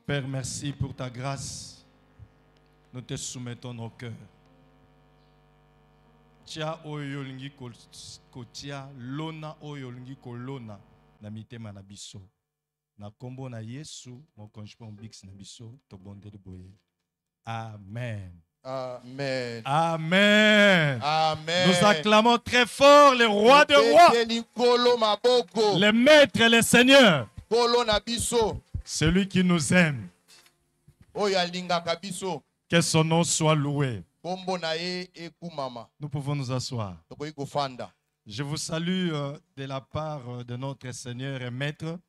Père, merci pour ta grâce. Nous te soumettons nos cœurs. Tia oyo lingi kotia lona oyo lingi kolona na mitema na biso. Na kombo na Yesu, mon conjoint bix na biso, to bonde de boye. Amen. Amen. Amen. Amen. Nous acclamons très fort le roi de rois, le maître et le seigneur, celui qui nous aime. Que son nom soit loué. Nous pouvons nous asseoir. Je vous salue de la part de notre Seigneur et Maître.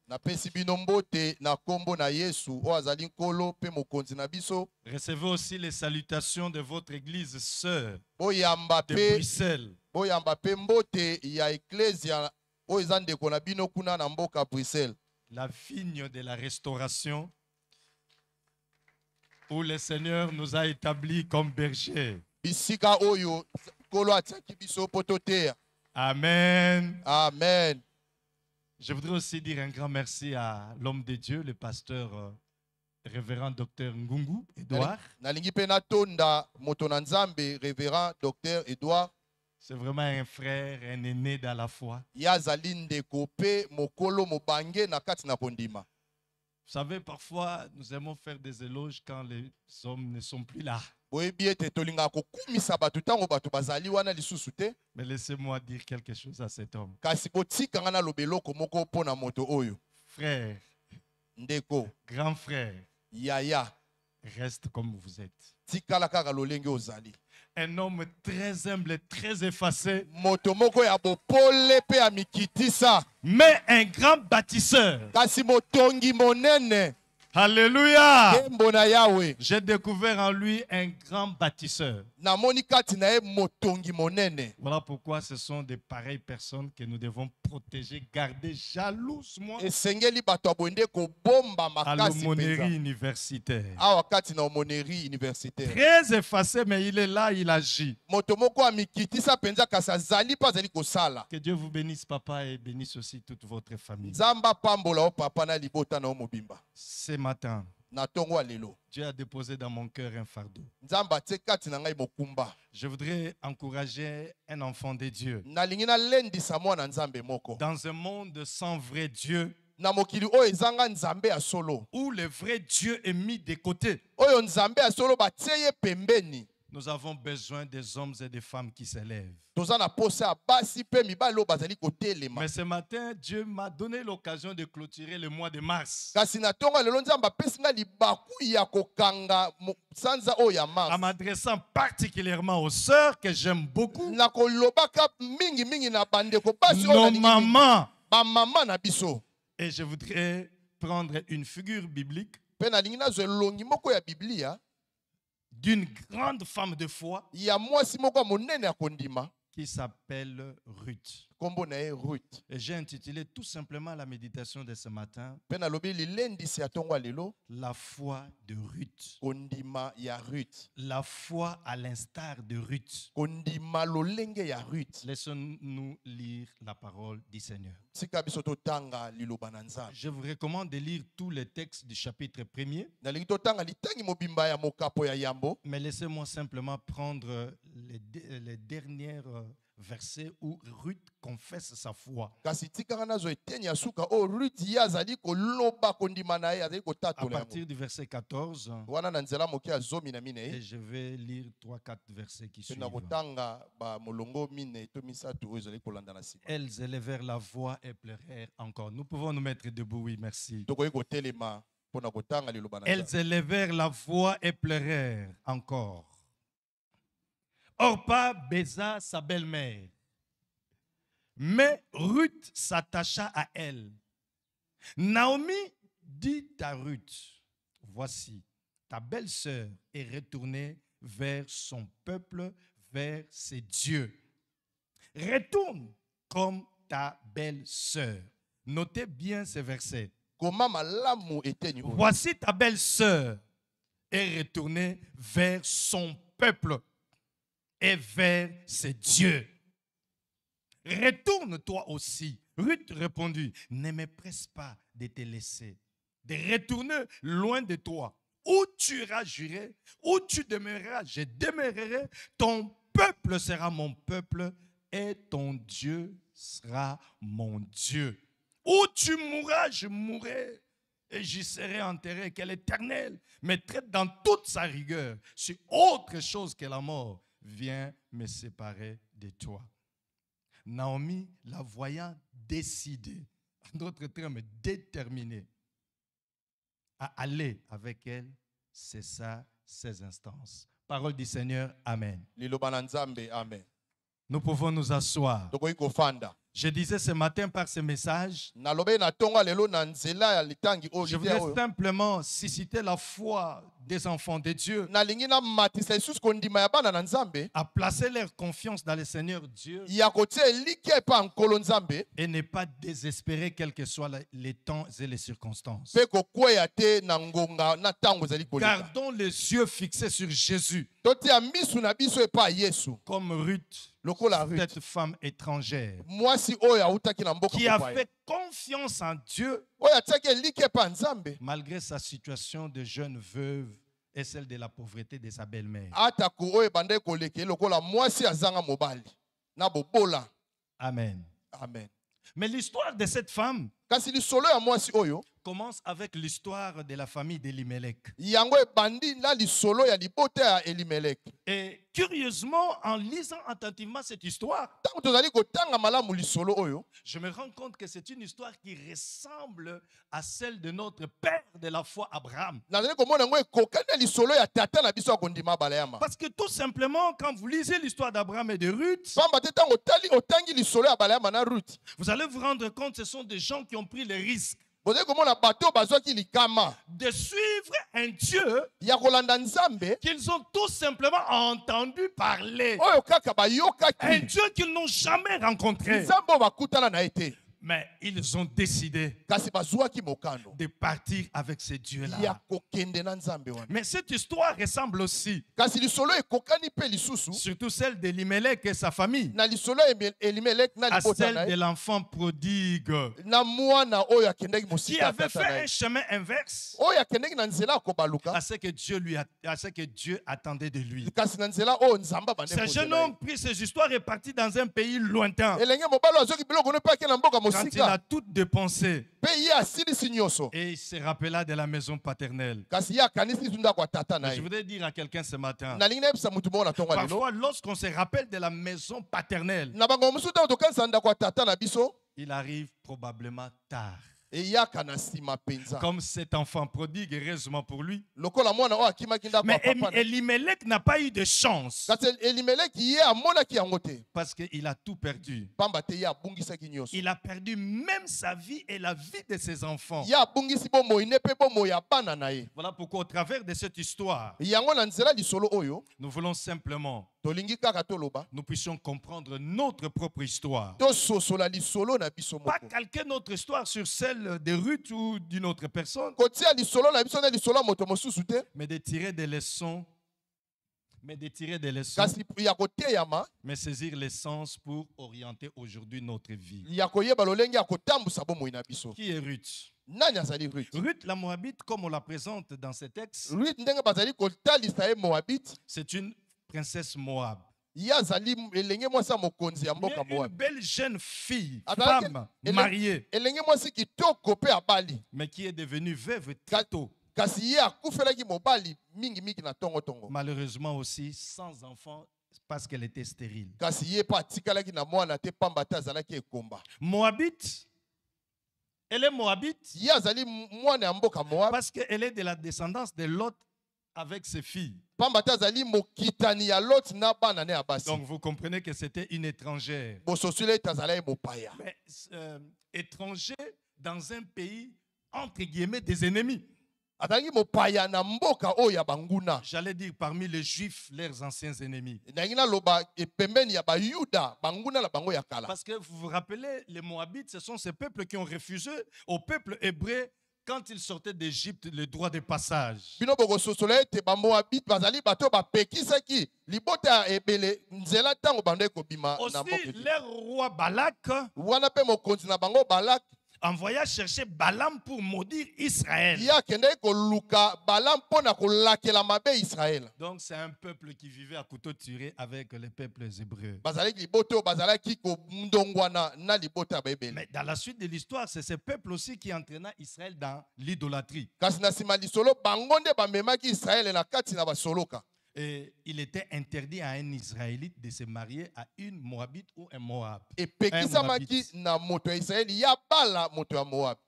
Recevez aussi les salutations de votre église sœur de Bruxelles. La vigne de la restauration où le Seigneur nous a établis comme bergers. Amen. Amen. Je voudrais aussi dire un grand merci à l'homme de Dieu, le pasteur révérend Dr Ngungu Edouard. C'est vraiment un frère, un aîné dans la foi. Vous savez, parfois, nous aimons faire des éloges quand les hommes ne sont plus là. Mais laissez-moi dire quelque chose à cet homme. Frère, grand frère, reste comme vous êtes. Un homme très humble, très effacé, mais un grand bâtisseur. Alléluia. J'ai découvert en lui un grand bâtisseur. Voilà pourquoi ce sont de pareilles personnes que nous devons protéger, garder jalousement à l'aumônerie universitaire. Très effacé, mais il est là, il agit. Que Dieu vous bénisse, papa, et bénisse aussi toute votre famille. Ce matin, Dieu a déposé dans mon cœur un fardeau. Je voudrais encourager un enfant de Dieu. Dans un monde sans vrai Dieu, où le vrai Dieu est mis de côté, nous avons besoin des hommes et des femmes qui s'élèvent. Mais ce matin, Dieu m'a donné l'occasion de clôturer le mois de mars en m'adressant particulièrement aux sœurs que j'aime beaucoup, nos mamans. Et je voudrais prendre une figure biblique d'une grande femme de foi qui s'appelle Ruth. Et j'ai intitulé tout simplement la méditation de ce matin La foi de Ruth. La foi à l'instar de Ruth. Laissons-nous lire la parole du Seigneur. Je vous recommande de lire tous les textes du chapitre 1er. Mais laissez-moi simplement prendre les dernières versets où Ruth confesse sa foi. À partir du verset 14, et je vais lire 3-4 versets qui suivent. Elles élevèrent la voix et pleurèrent encore. Nous pouvons nous mettre debout, oui, merci. Elles élevèrent la voix et pleurèrent encore. Orpa baisa sa belle-mère, mais Ruth s'attacha à elle. Naomi dit à Ruth, voici, ta belle-sœur est retournée vers son peuple, vers ses dieux. Retourne comme ta belle-sœur. Notez bien ces versets. Voici ta belle-sœur est retournée vers son peuple et vers ses dieux. Retourne toi aussi. Ruth répondit, ne me presse pas de te laisser de retourner loin de toi. Où tu iras, j'irai. Où tu demeureras, je demeurerai. Ton peuple sera mon peuple et ton Dieu sera mon Dieu. Où tu mourras, je mourrai et j'y serai enterré. Quel éternel me traite dans toute sa rigueur. Si autre chose que la mort vient me séparer de toi. Naomi, la voyant décidée, en d'autres termes déterminée, à aller avec elle, c'est ça, ces instances. Parole du Seigneur, Amen. Amen. Nous pouvons nous asseoir. Je disais ce matin par ce message, je voudrais simplement susciter la foi des enfants de Dieu à placer leur confiance dans le Seigneur Dieu et ne pas désespérer quels que soient les temps et les circonstances. Gardons les yeux fixés sur Jésus. Comme Ruth, cette femme étrangère qui a fait confiance en Dieu malgré sa situation de jeune veuve et celle de la pauvreté de sa belle-mère. Amen. Amen. Mais l'histoire de cette femme commence avec l'histoire de la famille d'Elimelech. Et curieusement, en lisant attentivement cette histoire, je me rends compte que c'est une histoire qui ressemble à celle de notre père de la foi, Abraham. Parce que tout simplement, quand vous lisez l'histoire d'Abraham et de Ruth, vous allez vous rendre compte que ce sont des gens qui ont pris le risque de suivre un Dieu qu'ils ont tout simplement entendu parler. Un Dieu qu'ils n'ont jamais rencontré. Mais ils ont décidé de partir avec ce Dieu-là. Mais cette histoire ressemble aussi, surtout celle d'Elimelech et sa famille, à celle de l'enfant prodigue qui avait fait un chemin inverse à ce que Dieu attendait de lui. Ce jeune homme prit ses histoires et partit dans un pays lointain. Quand il a tout dépensé, et il se rappela de la maison paternelle. Je voudrais dire à quelqu'un ce matin, parfois lorsqu'on se rappelle de la maison paternelle, il arrive probablement tard. Comme cet enfant prodigue, heureusement pour lui. Mais Elimelech n'a pas eu de chance parce qu'il a tout perdu. Il a perdu même sa vie et la vie de ses enfants. Voilà pourquoi au travers de cette histoire, nous voulons simplement nous puissions comprendre notre propre histoire. Pas calquer notre histoire sur celle de Ruth ou d'une autre personne, mais de tirer des leçons, mais saisir l'essence pour orienter aujourd'hui notre vie. Qui est Ruth? Ruth la Moabite, comme on la présente dans ce texte, c'est une princesse Moab. Une belle jeune fille, femme, mariée, mais qui est devenue veuve très tôt. Malheureusement aussi sans enfant parce qu'elle était stérile. Moabite, elle est Moabite parce qu'elle est de la descendance de Lot avec ses filles. Donc vous comprenez que c'était une étrangère. Mais étranger dans un pays entre guillemets des ennemis. J'allais dire parmi les Juifs, leurs anciens ennemis. Parce que vous vous rappelez, les Moabites, ce sont ces peuples qui ont refusé au peuple hébreu, quand ils sortaient d'Égypte, le droit de passage. Aussi, leur roi Balak envoya chercher Balaam pour maudire Israël. ya kende koluka Balaam pona kolakela mabe Israël. Donc c'est un peuple qui vivait à couteau tiré avec les peuples hébreux. Bazalaki liboto bazalaki ko ndongwana na libota baebele. Mais dans la suite de l'histoire, c'est ce peuple aussi qui entraîna Israël dans l'idolâtrie. Kasi na sima lisolo bangonde bamemaki Israël na kati na basoloka. Et il était interdit à un Israélite de se marier à une Moabite ou un Moab. Et pekisamaki na moto ya Israël ya bala moto ya Moab.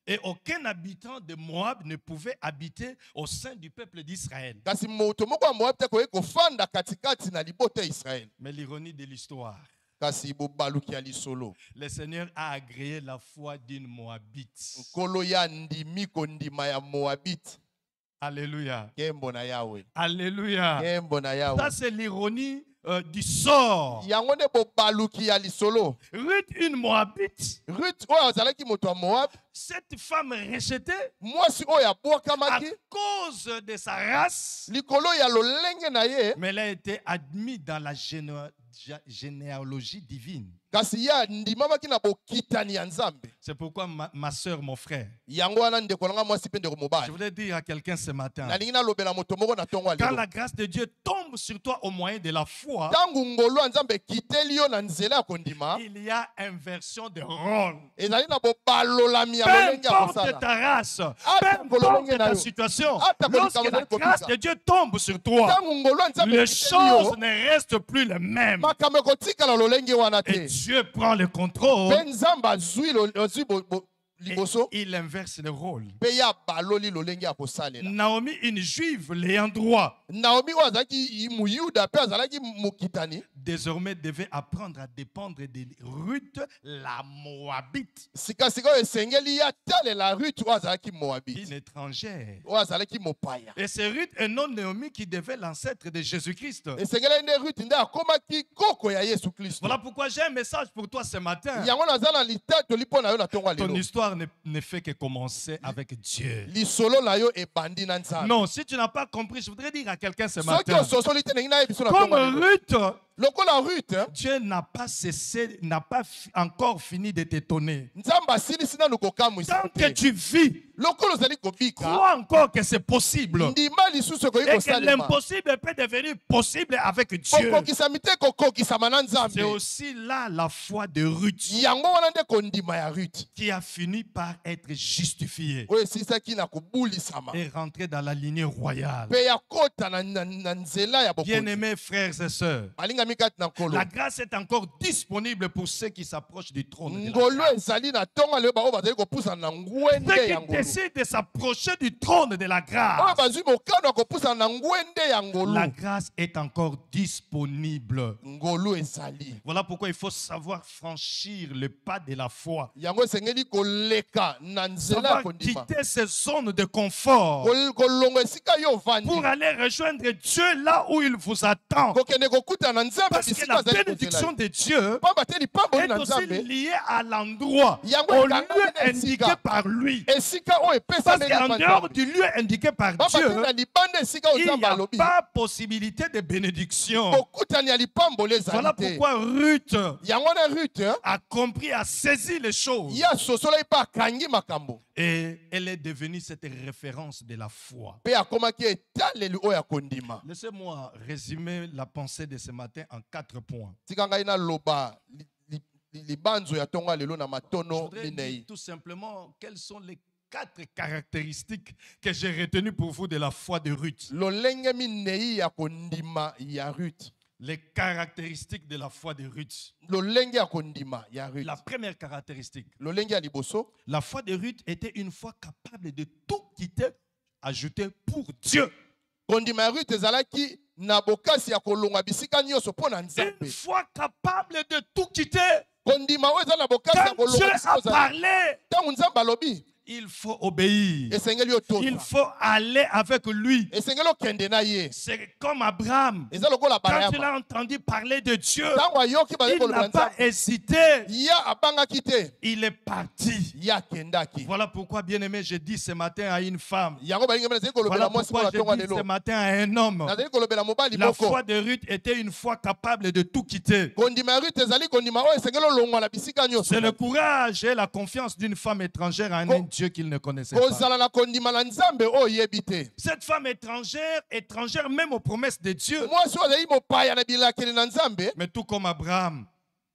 Et aucun habitant de Moab ne pouvait habiter au sein du peuple d'Israël. Kasi moto moko ya Moab te koye kofanda katikati na libota ya Israël. Mais l'ironie de l'histoire, Kasi bobaluki ya lisolo. le Seigneur a agréé la foi d'une Moabite. Nkolo ya ndimi kondima ya Moabite. Alléluia. Kembo na Yahweh. Alléluia. Kembo na Ça, Yahweh. c'est l'ironie du sort. Yango nde bobaluki ya lisolo. Ruth, une Moabite, Ruth oyo azalaki moto ya Moab, cette femme rejetée mwasi oyo à abwakamaki cause de sa race, likolo ya lolenge na ye, mais elle a été admise dans la généalogie divine. kasi ya ndimamaki na bokitani ya Nzambe. C'est pourquoi ma soeur, mon frère, Yango wana ndeko nanga mwasi pe ndeko je mobali. voudrais dire à quelqu'un ce matin, Nalingi nalobela moto moko na tongo quand alelo. la grâce de Dieu tombe sur toi au moyen de la foi, Tangu ngolo ya Nzambe ekiteli yo na nzela ya kondima, il y a inversion de rôle. ezali na bobalolami ya Peu lolenge ya importe kosala. ta race, Ah, peu importe kolonge na ta yo. situation, Ah, ta lorsque kolonge la na yo. grâce de Dieu tombe sur toi, Tangu ngolo ya Nzambe les ekiteli yo, choses ne restent plus les mêmes. makambo ekotikala lolenge wana Et te. Dieu prend le contrôle Pe Nzambe azwi et liboso, il inverse le rôle. pe ya baloli lolenge ya kosalela. Naomi, une juive, l'ayant droit, Naomi oyo azalaki muyuda pe azalaki mokitani, désormais devait apprendre à dépendre de Ruth, la Moabite, sikasika oyo esengeli ya talela Ruth oyo azalaki une moabite, étrangère. oyo azalaki mopaya. Et c'est Ruth et non Naomi qui devait l'ancêtre de Jésus-Christ. Esengeli nde Ruth nde akomaki koko ya Yesu Kristo. Voilà pourquoi j'ai un message pour toi ce matin. Yango naza na litatoli mpo na yo na tongo ya Ton lelo. histoire ne fait que commencer avec Dieu. Lisolo na yo ebandi na Nzambe. Non, si tu n'as pas compris, je voudrais dire à quelqu'un ce Soki matin, ososoli te ndenge nayebi so na comme tongo ya lelo. Ruth, Lokola Ruth, Dieu n'a pas cessé, n'a pas encore fini de t'étonner. Nzambe asilisi nanu kokamwisa Tant que te. tu vis, Lokola ozali kobika, crois encore que c'est possible. ndima lisusu ekoki Et que kosalema. l'impossible peut devenir possible avec Dieu. Kokokisami te kokokisama na C'est Nzambe. aussi là la foi de Ruth Yango wana nde kondima ya Ruth. qui a fini par être justifiée Oyo esilisaki na kobulisama. et rentrer dans la lignée royale. Pe ya kota na nzela ya bokonzi. Bien-aimés frères et sœurs, Balingami kati na nkolo. la grâce est encore disponible pour ceux qui s'approchent du trône de la Ngolo grâce. ezali na tonga lelo bao bazali kopusana na ngwende Ceux ya qui ngolo. décident de s'approcher du trône de la Oyo grâce, bazwi mokano ya kopusana na ngwende ya ngolo. la grâce est encore disponible. Ngolo ezali. Voilà pourquoi il faut savoir franchir le pas de la foi. Yango esengeli koleka na nzela ya Savoir kondima. quitter ces zones de confort Kolongo esika yo ovandi. pour aller rejoindre Dieu là où il vous attend. Kokende kokutana na Nzambe Parce que bisika la azali bénédiction kozela. de Dieu Pamba te lipamboli est na aussi Nzambe. liée à l'endroit, Yango au ekangami lieu na indiqué esika. par lui. Esika oyo Parce epesameli qu'en na dehors Nzambe. du lieu indiqué par Pamba te Dieu, na libanda esika oyo il n'y Nzambe a alobi. pas possibilité de bénédiction. Kokutani ya lipamboli ezali Voilà te. pourquoi Ruth Yango na Ruth a compris, a saisi les choses. ya sosolaki mpe akangi makambo. Et elle est devenue cette référence de la foi. Mpe akomaki etaleli oyo ya kondima. Laissez-moi résumer la pensée de ce matin en 4 points. Tika ngai naloba libanzo ya tonga lelo na Je matono voudrais dire minei. tout simplement quelles sont les 4 caractéristiques que j'ai retenues pour vous de la foi de Ruth. Lolenge minei ya kondima ya Ruth. Les caractéristiques de la foi de Ruth. Lolenge ya kondima ya Ruth. La première caractéristique, Lolenge ya liboso. la foi de Ruth était une foi capable de tout quitter, ajouter pour Dieu. Kondima ya Ruth ezalaki na bokasi ya kolonga bisika nyonso mpo na Une Nzambe. foi capable de tout quitter. Kondima oyo eza na bokasi ya Quand Dieu kolonga bisika a ozali. parlé, Ntango Nzambe alobi, il faut obéir. esengeli Il otosa faut aller avec lui. esengeli okende na ye C'est comme Abraham. eza lokola Quand il Abrahama a entendu parler de Dieu, ntango ayoki bazali il kolobela n'a pas nzambe hésité. ya abangaki te Il est parti. ye akendaki Voilà pourquoi, bien-aimé, je dis ce matin à une femme. yango balingi mpe nazali kolobela Voilà mwasi pourquoi moko na ntongo ya je dis ce lelo matin à un homme. nazali kolobela mobali La moko foi de Ruth était une foi capable de tout quitter. kondima ya rute ezali kondima oyo esengeli olongwa na bisika nyonso C'est le courage et la confiance d'une femme étrangère en un Dieu qu'il ne connaissait pas. kozala na kondima na nzambe oyo oyebi te Cette femme étrangère même aux promesses de Dieu. mwasi oyo azali mopaya na bilakeli na nzambe Mais tout comme Abraham,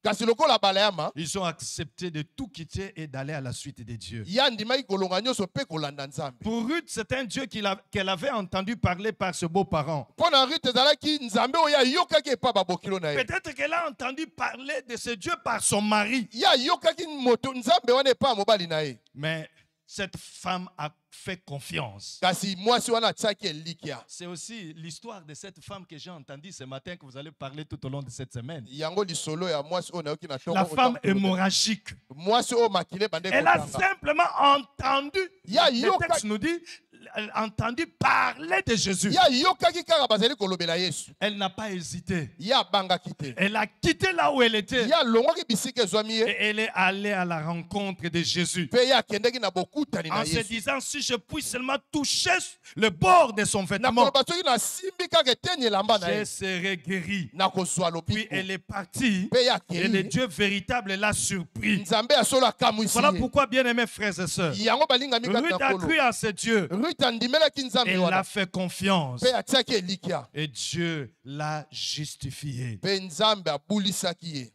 kasi lokola Balaama ils ont accepté de tout quitter et d'aller à la suite de Dieu. ye andimaki kolonga nyonso mpe kolanda nzambe Pour Ruth, c'est un Dieu qu'elle avait entendu parler par ses beaux-parents. mpo na rute ezalaki nzambe oyo ayokaki epa babokilo na ye Peut-être qu'elle a entendu parler de ce Dieu par son mari. ye ayokaki moto nzambe wana epa ya mobali na ye Mais cette femme a fait confiance. kasi mwasi wana atiaki elikya C'est aussi l'histoire de cette femme que j'ai entendue ce matin, que vous allez parler tout au long de cette semaine. yango lisolo ya mwasi oyo nayoki na La femme ntongo hémorragique. mwasi oyo makile bande Elle a kotanga simplement entendu, Ya le yoka- texte nous dit, elle a entendu parler de Jésus. ye ayokaki kaka bazali kolobela yesu Elle n'a pas hésité. ye abangaki te Elle a quitté là où elle était. ye alongwaki bisika ezwami Et ye elle est allée à la rencontre de Jésus. mpe ye akendaki na bokutani na En se yesu disant, si je puis seulement toucher le bord de son vêtement, nakoloba soki nasimbi kaka eteni elamba na je ye serai guéri. nakozwa Puis lobiko elle est partie. mpe ye Et le akei Dieu véritable l'a surpris. nzambe ya solo akamwisi Voilà ye pourquoi, bien-aimés frères et sœurs, yango balingami kaka Ruth na a kolo cru à ce Dieu. rute andimelaki nzambe Elle a wana fait confiance. mpe atiaki elikya Et Dieu l'a justifié. mpe nzambe abulisaki ye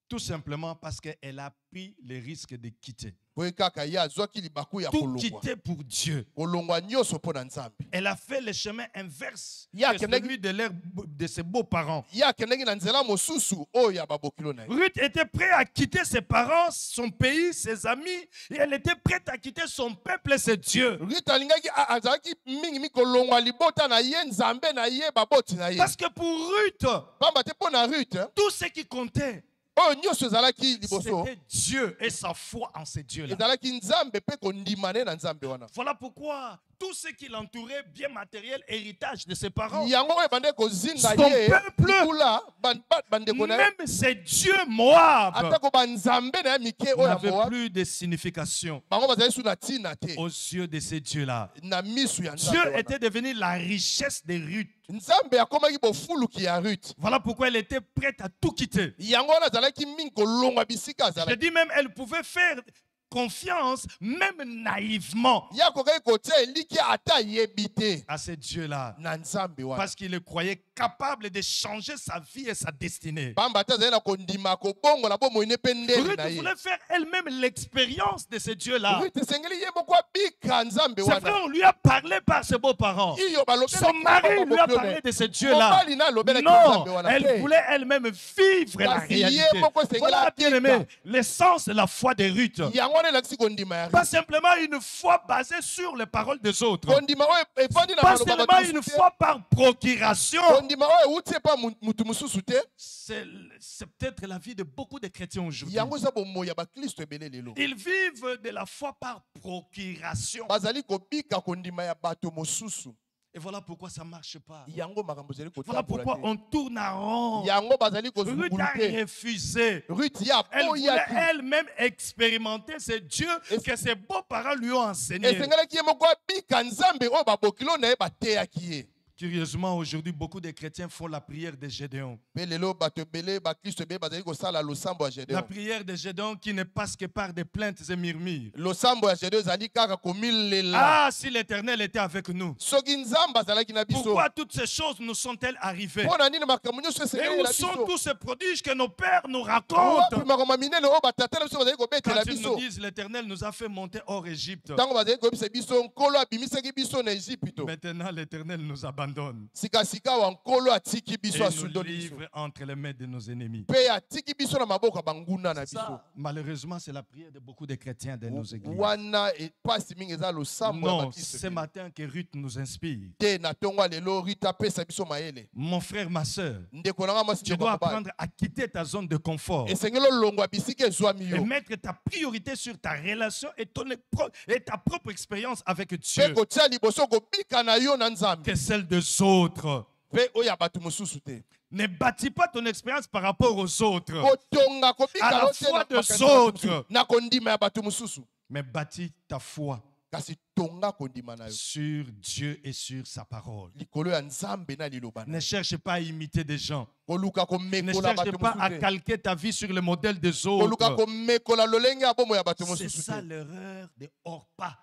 Tout simplement parce qu'elle a pris le risque de quitter. boye kaka ye azwaki libaku ya Tout kolongwa quitter pour Dieu. kolongwa nyonso mpo na nzambe Elle a fait le chemin inverse Ya, que Kennedy. celui de ses beaux-parents. ye akendaki na nzela mosusu oyo ya babokilo na ye Ruth était prête à quitter ses parents, son pays, ses amis, et elle était prête à quitter son peuple et ses dieux. rute alingaki azalaki mingi kolongwa libota na ye nzambe na ye baboti na ye Parce que pour Ruth, pamba te mpo na rute tout ce qui comptait, oyo nyonso ezalaki liboso c'était Dieu et sa foi en ce Dieu-là. ezalaki nzambe mpe kondima ne na nzambe wana Voilà pourquoi tout ce qui l'entourait, bien matériel, héritage de ses parents, yango oyo ebande kozinga Son ye peuple, likula bandeko na ye même ces dieux Moab, atako banzambe na ye mike oyo ya n'avaient moa plus de signification bango bazali su na ntina te aux yeux de ces dieux-là. na misu ya Dieu nzambe wana était devenu la richesse de Ruth. nzambe akomaki bofuluki ya rute Voilà pourquoi elle était prête à tout quitter. yango wana azalaki mingi kolongwa bisika Je azalaki dis même, elle pouvait faire confiance, même naïvement, ye akokaki kotia eliki ata ayebi te à ce Dieu-là. na nzambe wana Parce qu'il le croyait capable de changer sa vie et sa destinée. pamba te azali na kondima kobongola bomoi ne mpe ndeli Ruth na ye voulait faire elle-même l'expérience de ce Dieu-là. rute esengeli ye moko abika nzambe Ses wana frères lui a parlé par ses beaux-parents. iyo Son mari lui a parlé de ce Dieu-là. mobali na alobelaki Non, nzambe wana elle te voulait elle-même vivre la Kasi ye réalité. moko esengeli Voilà, bien aimé, abika l'essence de la foi de Ruth. yango wana elakisi kondima ya Pas rute simplement une foi basée sur les paroles des autres. kondima oyo efandi na Pas maloba seulement bato une mosusu te. foi par procuration. kondima oyo euti epa mutu mosusu te C'est peut-être la vie de beaucoup de chrétiens aujourd'hui. yango eza bomoi ya baklisto ebele lelo Ils vivent de la foi par procuration. bazali kobika kondima ya bato mosusu Et voilà pourquoi ça ne marche pas. yango makambo ezali Voilà kotambola pourquoi te on tourne en rond. yango bazali Ruth kozungulu a te refusé. rute ye Elle voulait apoyaki elle-même expérimenter ce Dieu que ses beaux-parents lui ont enseigné. esengelaki ye moko abika nzambe oyo babokilo na ye bateyaki ye Curieusement, aujourd'hui, beaucoup de chrétiens font la prière de Gédéon. mpe lelo bato ebele baklisto ebele bazali kosala losambo ya La gédeon prière de Gédéon qui ne passe que par des plaintes et murmures. losambo ya gédeon ezali kaka komilela Ah, si l'Éternel était avec nous. soki nzambe azalaki na biso Pourquoi toutes ces choses nous sont-elles arrivées? mpo na nini makambo nyonso Et esengeli où na sont biso tous ces prodiges que nos pères nous wapi racontent? makambo ya minene oyo batata na biso bazali kobetela Quand ils biso nous disent l'Éternel nous a fait monter hors Égypte. ntango bazali koyebisa biso nkolo abimisaki biso na Ejipito Maintenant, l'Éternel nous abandonne. abandonne sikasika wa nkolo atiki et biso nous asundoli biso. livre entre les mains de nos ennemis. Pe atiki biso na maboko ya banguna na biso. Ça, malheureusement, c'est la prière de beaucoup de chrétiens de nos églises. Wana pasi mingi eza losambo ya Non, baptiste. ce matin que Ruth nous inspire. Te na tongo lelo rita pesa biso maele. Mon frère, ma soeur, Ndeko na nga mwasi tu dois apprendre à quitter ta zone de confort esengelo longwa bisika ezwami et yo. mettre ta priorité sur ta relation et ta propre expérience avec Pe Dieu kotia liboso kobika na yo na Nzambe. que celle des autres. Pe oya bato mosusu te. Ne bâtis pas ton expérience par rapport aux autres, Kotonga à kobika la lo te foi na des makanisi ya bato mosusu. autres, Na kondima ya bato mosusu. mais bâtis ta foi Kasi tonga kondima na yo. sur Dieu et sur sa parole. Likolo ya Nzambe na liloba na Ne yo. cherche pas à imiter des gens. Koluka Ne komekola cherche bato pas à mosusu te. calquer ta vie sur le modèle des Koluka autres. komekola lolenge ya bomo ya bato C'est mosusu ça te. l'erreur de Orpa.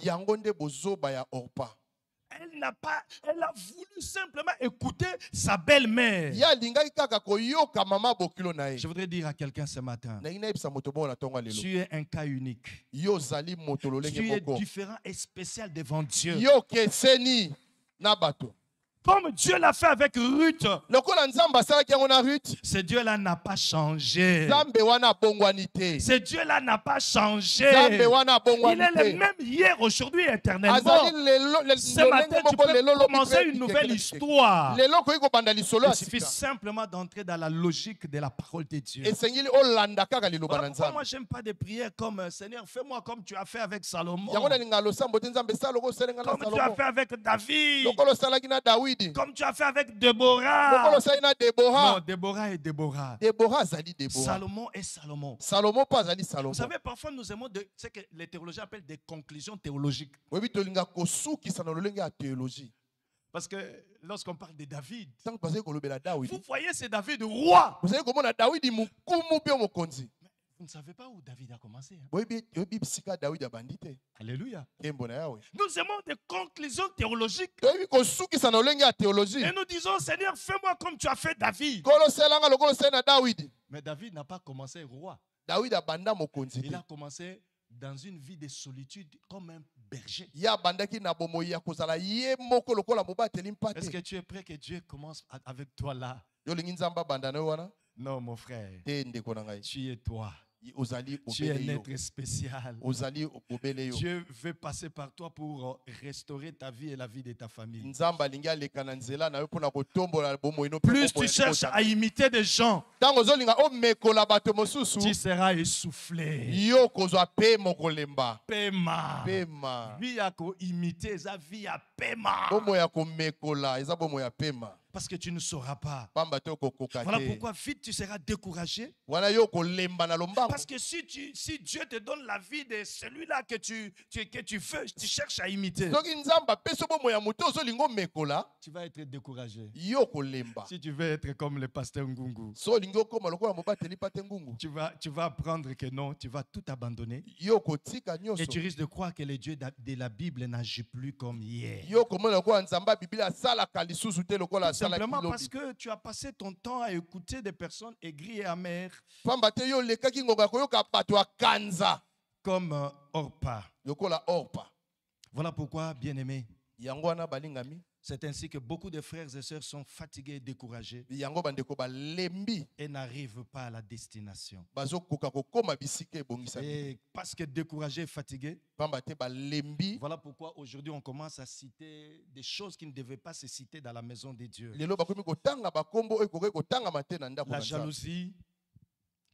Yango nde bozoba ya Orpa. Elle a voulu simplement écouter sa belle-mère. Ya lingaki kaka koyoka mama bokilo na ye. Je voudrais dire à quelqu'un ce matin, Na ina ebisa moto bo na tonga lelo. tu es un cas unique. Yo zali moto lolenge Tu es moko. différent et spécial devant Dieu. Yo keseni na bato. Comme Dieu l'a fait avec Ruth, Lokola Nzambe asalaki yango na Ruth, ce Dieu-là n'a pas changé. Nzambe wana bongwani te. Ce Dieu-là n'a pas changé. Nzambe wana Il bongwani est le te. même hier, aujourd'hui, éternellement. Azali lelo Ce matin, tu peux commencer une nouvelle histoire. Lelo koyi kobanda lisolo Il ya suffit sika. simplement d'entrer dans la logique de la parole de Dieu. Esengeli olanda kaka liloba Voilà na pourquoi Nzambe. moi, j'aime pas des prières comme Seigneur, fais-moi comme tu as fait avec Salomon. Yango na linga losambo te Nzambe sala loko selenga na Comme tu as Salomo. fait avec David. Lokolo salaki na Dawidi. Comme tu as fait avec Déborah. Lokolo sali na Non, Deborah. Déborah et Déborah. Deborah azali Deborah. Salomon et Salomon. Salomo pas azali Vous Salomo. savez, parfois nous aimons ce que les théologiens appellent des conclusions théologiques. Oyebi tolinga kosukisa na lolenge ya théologie. Parce que lorsqu'on parle de David, Tango bazali kolobela Dawidi. vous voyez, c'est David roi. Vous savez komona Dawidi mukumu pe mokonzi. Vous ne savez pas où David a commencé. Hein? Oyebi bisika Dawidi abandi te. Alléluia. Kembo na yawe. Nous aimons des conclusions théologiques. Toyebi kosukisa na lolenge ya théologie. Et nous disons, Seigneur, fais-moi comme tu as fait David. Kolo selanga lokolo sali na Dawidi. Mais David n'a pas commencé roi. Dawidi abanda mokonzi Il te. a commencé dans une vie de solitude comme un berger. Ya abandaki na bomoi ya kozala ye moko lokola mobateli Est-ce que mpate. tu es prêt que Dieu commence avec toi là? Yolingi Nzambe abanda na yo wana. Non, mon frère. Te ndeko na ngai. Tu es toi. Ozali Tu es un obele yo. être spécial. Ozali obele yo. Dieu veut passer par toi pour restaurer ta vie et la vie de ta famille. Nzambe alingi aleka na nzela na yo mpona kotombola bomoi no. Plus tu cherches à imiter des gens, Tango ozolinga omekola bato mosusu. tu seras essoufflé. Yo kozwa pe mokolemba. Pema. Pema. Vie à imiter, ça vie à pema. Bomoi ya komekola eza bomoi ya pema. Parce que tu ne sauras pas. Pamba te okokoka Voilà te. pourquoi vite tu seras découragé. Wana yo kolemba na lombango. Parce que si Dieu te donne la vie de celui-là que tu veux, tu cherches à imiter, Soki Nzambe apesi bomoi ya moto ozolinga omekola, tu vas être découragé. yo kolemba. Si tu veux être comme le pasteur Ngungu, So olingi okoma lokola mobateli pate ngungu. tu vas apprendre que non, tu vas tout abandonner. Yo kotika Et nyonso. tu risques de croire que le Dieu de la Bible n'agit plus comme hier. Yo komona lokola Nzambe ya Biblia asalaka lisusu te lokola Tout asalaki simplement parce lobi. que tu as passé ton temps à écouter des personnes aigries et amères Pamba te yo lekaki ngonga koyoka bato ya kanza. comme Orpa. Lokola Orpa. Voilà pourquoi, bien-aimés, Yango wana balingami. c'est ainsi que beaucoup de frères et sœurs sont fatigués et découragés Yango bandeko balembi. et n'arrivent pas à la destination. Bazokoka kokoma bisika ebongisami. Et parce que découragés et fatigués, Pamba te balembi. voilà pourquoi aujourd'hui on commence à citer des choses qui ne devaient pas se citer dans la maison de Dieu. Lelo bakomi kotanga bakombo ekoki kotanga mate na ndako La na Nzambe. jalousie,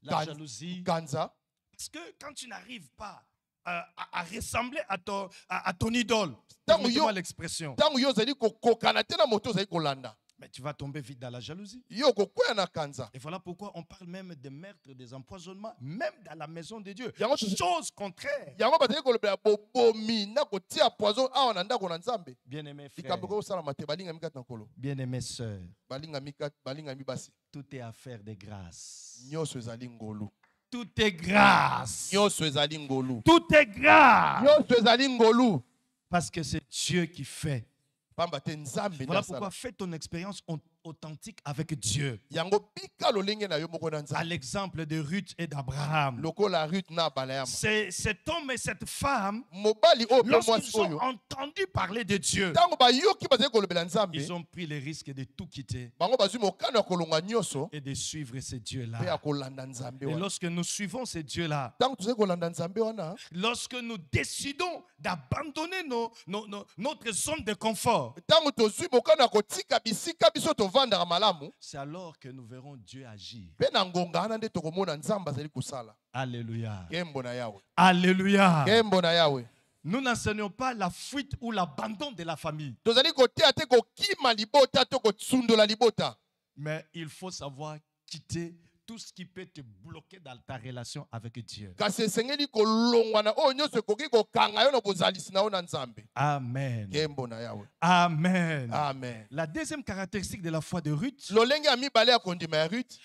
la jalousie. Kanza. Parce que quand tu n'arrives pas à ressembler à ton idole, Tant permettez-moi yo- l'expression, Tango yo zali kokokana te na moto zali kolanda. mais tu vas tomber vite dans la jalousie. Yo kokwea na kanza. Et voilà pourquoi on parle même de meurtre, des empoisonnements, même dans la maison de Dieu. Yango- Chose contraire. Yango bazali kolobela bobomi na kotia poison awa na ndako na Nzambe. Bien-aimés frères, Likambo kosalama te balingami kati na nkolo. bien-aimés sœurs, Balingami basi. tout est affaire de grâce. Nyonso ezali ngolu. Tout est grâce. Nyonso ezali ngolu. Tout est grâce. Nyonso ezali ngolu. Parce que c'est Dieu qui fait. Pamba te Nzambe Voilà ndasala. pourquoi fais ton expérience authentique avec Dieu. Yango bika lolenge na yo moko na À Nzambe. l'exemple de Ruth et d'Abraham. Lokola Ruth na Balaam. Cet homme et cette femme, Mobali o pe mwasi lorsqu'ils ont oyo. entendu parler de Dieu, Tango ba yoki bazali kolobela Nzambe. ils ont pris le risque de tout quitter Bango bazwi mokano ya kolonga nyonso et de suivre ce pe ya Dieu-là. kolanda Nzambe Et wana. lorsque nous suivons ce Dieu-là, Tango tozali kolanda Nzambe wana, lorsque nous décidons d'abandonner notre zone de confort, tango tozwi mokano ya kotika bisika biso tovandaka malamu, c'est alors que nous verrons Dieu agir. pe na ngonga wana nde tokomona Nzambe azali kosala. Alléluia. Kembo na Yawe. Alléluia. Kembo na Yawe. Nous n'enseignons pas la fuite ou l'abandon de la famille. Tozali kotea te kokima libota to kotsundola libota. Mais il faut savoir quitter tout ce qui peut te bloquer dans ta relation avec Dieu. Kasi esengeli kolongwa na oyo nyonso ekoki kokanga yo na bozalisi na yo na Nzambe. Amen. Kembo na Yawe. Amen. Amen. La deuxième caractéristique de la foi de Ruth, Lolenge ya mibale ya kondima ya Ruth,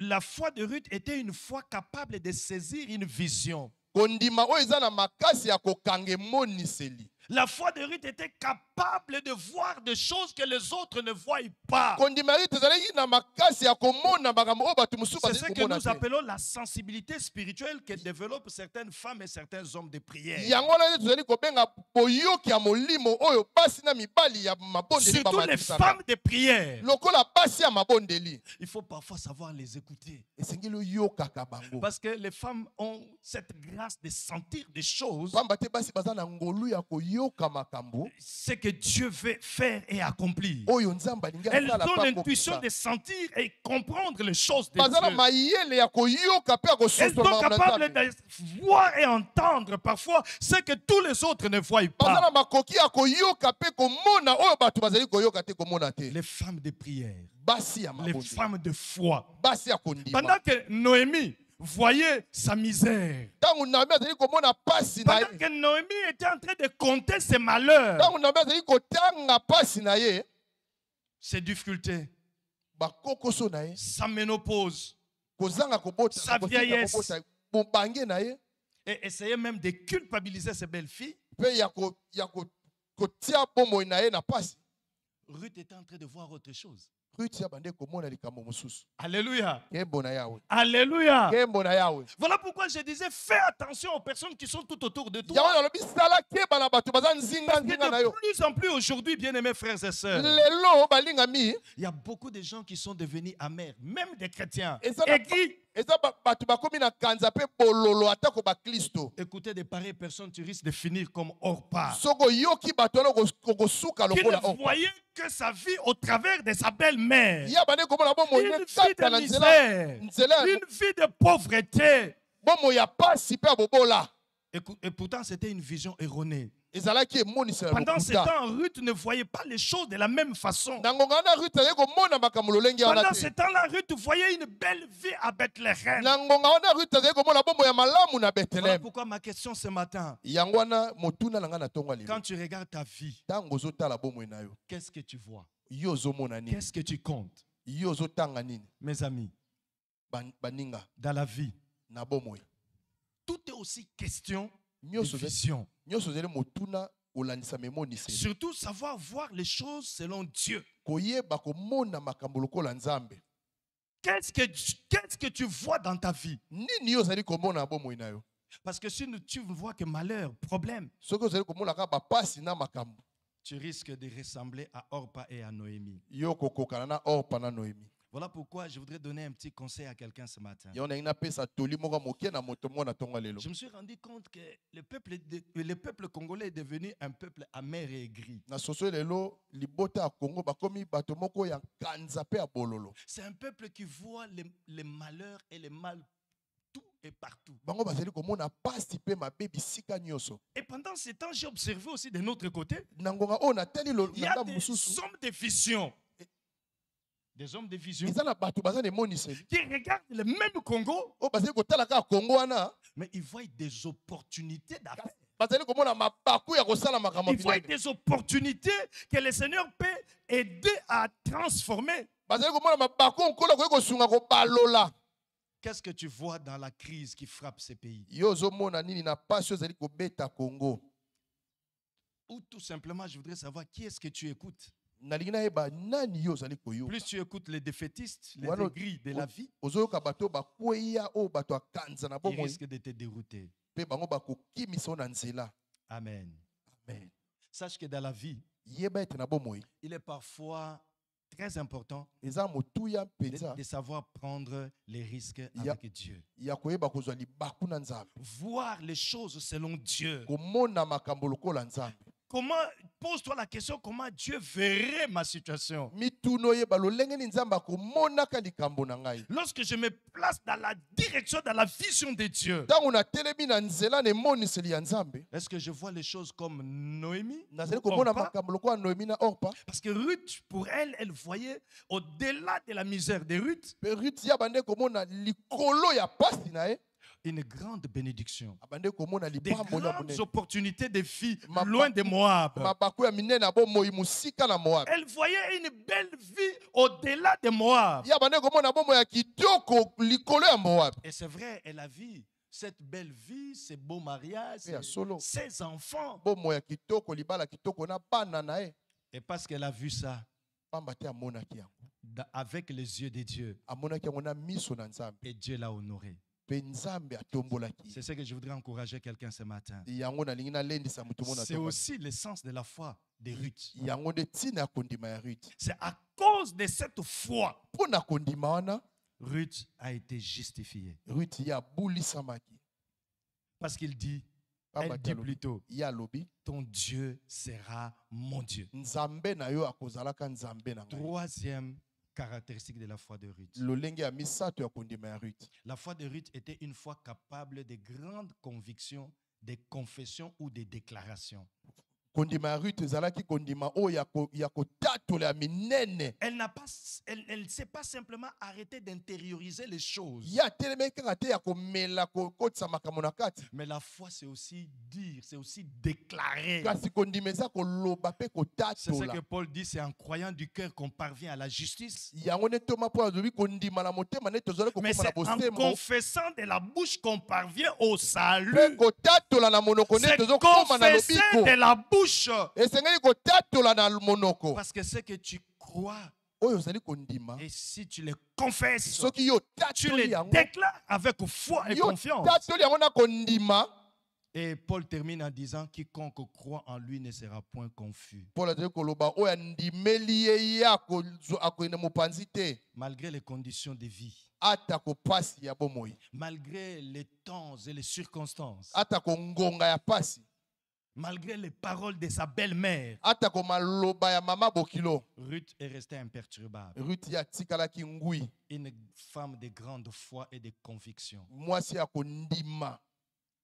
la foi de Ruth était une foi capable de saisir une vision. kondima oyo eza na makasi ya kokanga emoniseli. La foi de Ruth était capable de voir des choses que les autres ne voient pas. Kondima ya Ruth ezalaki na makasi ya komona makambo oyo bato mosusu C'est ce bazali que komona nous te. appelons la sensibilité spirituelle que développent certaines femmes et certains hommes de prière. Yango wana nde tozali kobenga boyoki ya molimo oyo basi na mibali ya mabondeli Surtout les bamatisaka. femmes de prière. Lokola basi ya mabondeli. Il faut parfois savoir les écouter. Esengeli oyokaka bango. Parce que les femmes ont cette grâce de sentir des choses, Pamba te basi baza na ngolu ya koyoka makambo ce que Dieu veut faire et accomplir. oyo Nzambe alingi Elles asala ont pa l'intuition kokisa. de sentir et comprendre les choses de Baza na Dieu. mayele ya koyoka pe ya Elles sont kososola makambo na capables Nzambe. de voir et entendre parfois ce que tous les autres ne voient Baza pas. na makoki ya koyoka pe komona oyo bato bazali koyoka te komona te. Les femmes de prière, Basi ya les mabondeli. femmes de foi. Basi ya kondima. Pendant que Noémie voyait sa misère, Tango Naomi azali komona pasi na ye. pendant que Noémie était en train de compter ses malheurs, Tango Naomi azali kotanga pasi na ye, ses difficultés, bakokoso na ye, sa ménopause, kozanga kobota, Sa kotika vieillesse. kobota, bobange na ye, et essayait même de culpabiliser ses belles-filles, pe kotia bomoi na ye na pasi. Ruth était en train de voir autre chose. Ruth ya bande komona likambo mosusu. Alléluia. Kembo na Yawe. Alléluia. Kembo na Yawe. Voilà pourquoi je disais, fais attention aux personnes qui sont tout autour de Yango toi. nalobi sala keba na bato baza nzinga Parce que nzinga na yo. de plus en plus aujourd'hui, bien-aimés frères et sœurs, Lelo balingami il y a beaucoup de gens qui sont devenus amers, même des chrétiens, Et ça n'a aigris. eza bato bakomi na kanza pe bololo atako ba Kristo. Écoutez de pareilles personnes, tu risques de finir comme Orpa, Soko yoki bato na kosuka qui lokola ne o. voyait que sa vie au travers de sa belle-mère. Ya bande komona bomo Une ne vie kata de na misère, nzela une vie de pauvreté. bomo ya pasi pe ya bobola. Et pourtant, c'était une vision erronée. Ezalaki emonisela Pendant ce lokuta. temps, Ruth ne voyait pas les choses de la même façon. Na ngonga na Ruth azali komona makambo lolenge wana Pendant ce te. temps-là, Ruth voyait une belle vie à Bethléem. Na ngonga wana Ruth azali komona bomo ya malamu na Voilà Bethlehem. pourquoi ma question ce matin, Yango wana motuna na nga na tongo lelo. quand tu regardes ta vie, Tango ozotala bomo na yo. qu'est-ce que tu vois? Yo ozomona nini? Qu'est-ce que tu comptes? Yo ozotanga nini? Mes amis, Baninga dans la vie, na bomo. tout est aussi question de Nyonso vision. nyonso zele motuna olandisa memoniseli. Surtout savoir voir les choses selon Dieu. Koyeba komona makambo lokola Nzambe. Qu'est-ce que tu vois dans ta vie? Nini yo ozali komona bomo na yo? Parce que si tu ne vois que malheur, problème, Soki ozali komona kaka bapasi na makambo. tu risques de ressembler à Orpa et à Noémie. Yo kokokana na Orpa na Noemi. Voilà pourquoi je voudrais donner un petit conseil à quelqu'un ce matin. Yo na ina pesa toli moko moke na moto mona tonga lelo. Je me suis rendu compte que le peuple congolais est devenu un peuple amer et aigri. Na soso lelo libota ya Congo bakomi bato moko ya kanza pe ya bololo. C'est un peuple qui voit les malheurs et les mal tout et partout. Bango bazali komona pasi pe mabe bisika nyonso. Et pendant ce temps, j'ai observé aussi de notre côté, Na ngonga o na tali lo il y a na des mususu. hommes de vision. Des hommes de vision Eza na bato baza ne moniseli. qui regardent le même Congo, O bazali kotala kaka Congo wana. mais ils voient des opportunités d'affaires. Bazali komona mabaku ya kosala makambo Ils voient bilenge. des opportunités que le Seigneur peut aider à transformer. Bazali komona mabaku onkola koyi kosunga kobalola. Qu'est-ce que tu vois dans la crise qui frappe ces pays? Yo ozomona nini na pasi ozali kobeta Congo. Ou tout simplement, je voudrais savoir qui est-ce que tu écoutes. nalingi nayeba nani yo ozali koyoka. Plus tu écoutes les défaitistes, les Voilà. aigris de la vie, Ozoyoka bato bakweya o bato akanza na ils bomoi risquent de te dérouter. pe bango bakokimisa na nzela. Amen. Amen. Sache que dans la vie, Yeba ete na bomoi il est parfois très important eza motuya mpenza de savoir prendre les risques Ya- avec Dieu. ya koyeba kozwa libaku na Nzambe. Voir les choses selon Dieu. Komona makambo lokola Nzambe. Comment, pose-toi la question, comment Dieu verrait ma situation? Mituno yeba lolenge ni Nzambe akomonaka likambo na ngai. Lorsque je me place dans la direction, dans la vision de Dieu, Tango na telemi na nzela na emoniseli ya Nzambe. est-ce que je vois les choses comme Noémie? Nazali ou komona Orpa? makambo lokola Noemi na Orpa. Parce que Ruth, pour elle, elle voyait au-delà de la misère de Ruth, Pe Ruth ya bande komona likolo ya pasi na ye. une grande bénédiction. Abande komona Des libambo na grandes monene. opportunités de vie Ma- loin de Moab. Mabako ya minene abo moi musika na Moab. Elle voyait une belle vie au-delà de Moab. Ya bande komona bomo ya kitoko likolo ya Moab. Et c'est vrai, elle a vu cette belle vie, ces beaux mariages, Ya solo. ses enfants. Bomo ya kitoko libala kitoko na bana na ye. Et parce qu'elle a vu ça Pamba te amonaki yango. avec les yeux de Dieu, Amonaki yango na miso na Nzambe. et Dieu l'a honoré. Pe Nzambe atombolaki. C'est ce que je voudrais encourager quelqu'un ce matin. Yango na lingi na lendisa mutu mona C'est toka. aussi l'essence de la foi de Ruth. Yango nde tina ya kondima ya Ruth. C'est à cause de cette foi, Mpo na kondima wana Ruth a été justifiée. Ruth ya abulisamaki. Parce qu'il dit, Pamba elle te dit alobi. plutôt, Ye alobi ton Dieu sera mon Dieu. Nzambe na yo akozalaka Nzambe na ngai. Troisième caractéristique de la foi de Ruth. Lolenge ya misato ya kondima ya Ruth. La foi de Ruth était une foi capable de grandes convictions, des confessions ou des déclarations. Kondima ya Ruth ezalaki kondima oyo ya kotatola ya minene. Elle ne s'est pas simplement arrêtée d'intérioriser les choses. Ya telemi kaka te ya komela kokotisa makambo na kati. Mais la foi, c'est aussi dire, c'est aussi déclarer. Kasi kondima eza koloba pe C'est ce que kotatola. Paul dit, c'est en croyant du cœur qu'on parvient à la justice. Yango ne toma mpo alobi kondima na motema ne tozali Mais kokoma na c'est en bosembo. confessant de la bouche qu'on parvient au Pe salut. kotatola na monoko ne C'est tozokoma na confesser lobiko. de la bouche. Esengeli kotatola na monoko. Parce que ce que tu crois, Oyo ozali kondima. et si tu le confesses, Soki yo tu tatoli le yango. déclares avec foi et Yo confiance. tatoli yango na kondima. Et Paul termine en disant, quiconque croit en lui ne sera point confus. Paul azali koloba oyo andimeli ye ye akoyina mopanzi te. Malgré les conditions de vie, Ata ko pasi ya bomoi. malgré les temps et les circonstances, Ata ko ngonga ya pasi. malgré les paroles de sa belle-mère, Ata ko maloba ya mama bokilo. Ruth est restée imperturbable. Ruth ya tikalaki ngui. Une femme de grande foi et de conviction. Mwasi ya kondima.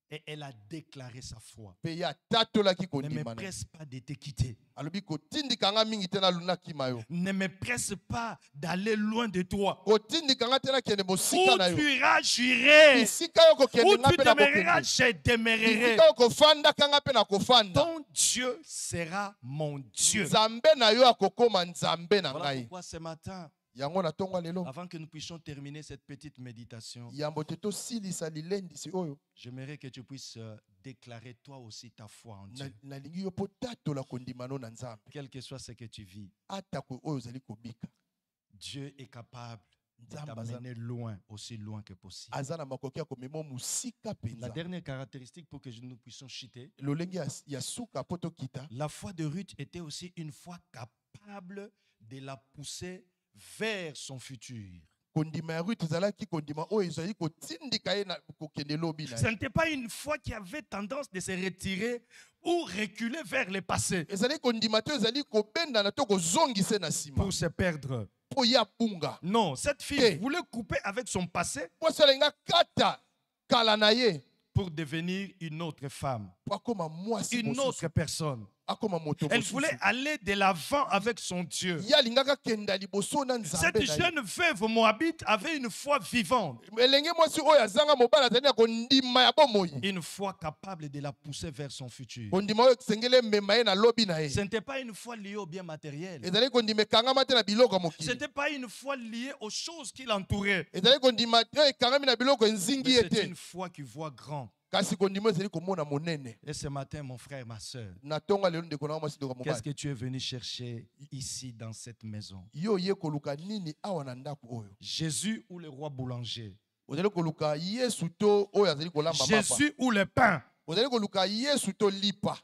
Et elle a déclaré sa foi. Pe ya tatolaki Ne me kondima. presse pas de te quitter. Alobi kotindika nga mingi te na luna kima yo. Ne me presse pas d'aller loin de toi. Kotindika nga te na kende mosika Où na yo. tu iras, j'irai. Bisika yo Où kokende nga tu pe na demeureras, kokende. je demeurerai. Bisika yo kofanda kanga pe na kofanda. Ton Dieu sera mon Dieu. Nzambe na yo akokoma nzambe na Voilà ngai. pourquoi ce matin, Yango na tonga lelo. avant que nous puissions terminer cette petite méditation, Yambo te tosilisa lilendisi oyo. j'aimerais que tu puisses déclarer toi aussi ta foi en Dieu. Nalingi yo po tatola kondima no na nzambe. Quel que soit ce que tu vis, Ata ko oyo ozali kobika. Dieu est capable de Nzambe t'amener loin, aussi loin que possible. aza na makoki ya komema musika La penza. dernière caractéristique pour que nous puissions chuter, Lolenge ya suka po tokita. la foi de Ruth était aussi une foi capable de la pousser vers son futur. Kondima ya Ruth ezalaki kondima oyo ezali kotindika ye na kokende lobi na Ce ye. n'était pas une foi qui avait tendance de se retirer ou reculer vers le passé Ezali kondima te ezali kobenda na to kozongisa na nsima. pour se perdre. Po ya bunga. Non, cette fille Ok. voulait couper avec son passé Po salenga kata kala na ye. pour devenir une autre femme, Po akoma mwasi une mosusu. autre personne. Akoma moto Elle mosusu. voulait aller de l'avant avec son Dieu. Ye alingaka kenda liboso na nzambe Cette na ye. jeune veuve moabite avait une foi vivante, Elenge mwasi oyo azanga mobali azali na kondima ya bomoi. une foi capable de la pousser vers son futur. Kondima oyo esengeli emema ye na lobi na ye. Ce n'était pas une foi liée au bien matériel. Ezali kondima ekangama te na biloko ya Ce mokili. n'était pas une foi liée aux choses qui l'entouraient. Ezali kondima oyo ekangami na biloko enzingi Mais ye c'est te. une foi qui voit grand. kasi kondima ezali komona monene. Et ce matin, mon frère, ma soeur, Na tonga lelo ndeko na mwasi ndeko qu'est-ce mobali. que tu es venu chercher ici dans cette maison? Yo ye koluka nini awa na ndako oyo? Jésus ou le roi boulanger? Ozali koluka Yesu to oyo azali kolamba mapa. Jésus ou le pain? Ozali koluka Yesu to lipa.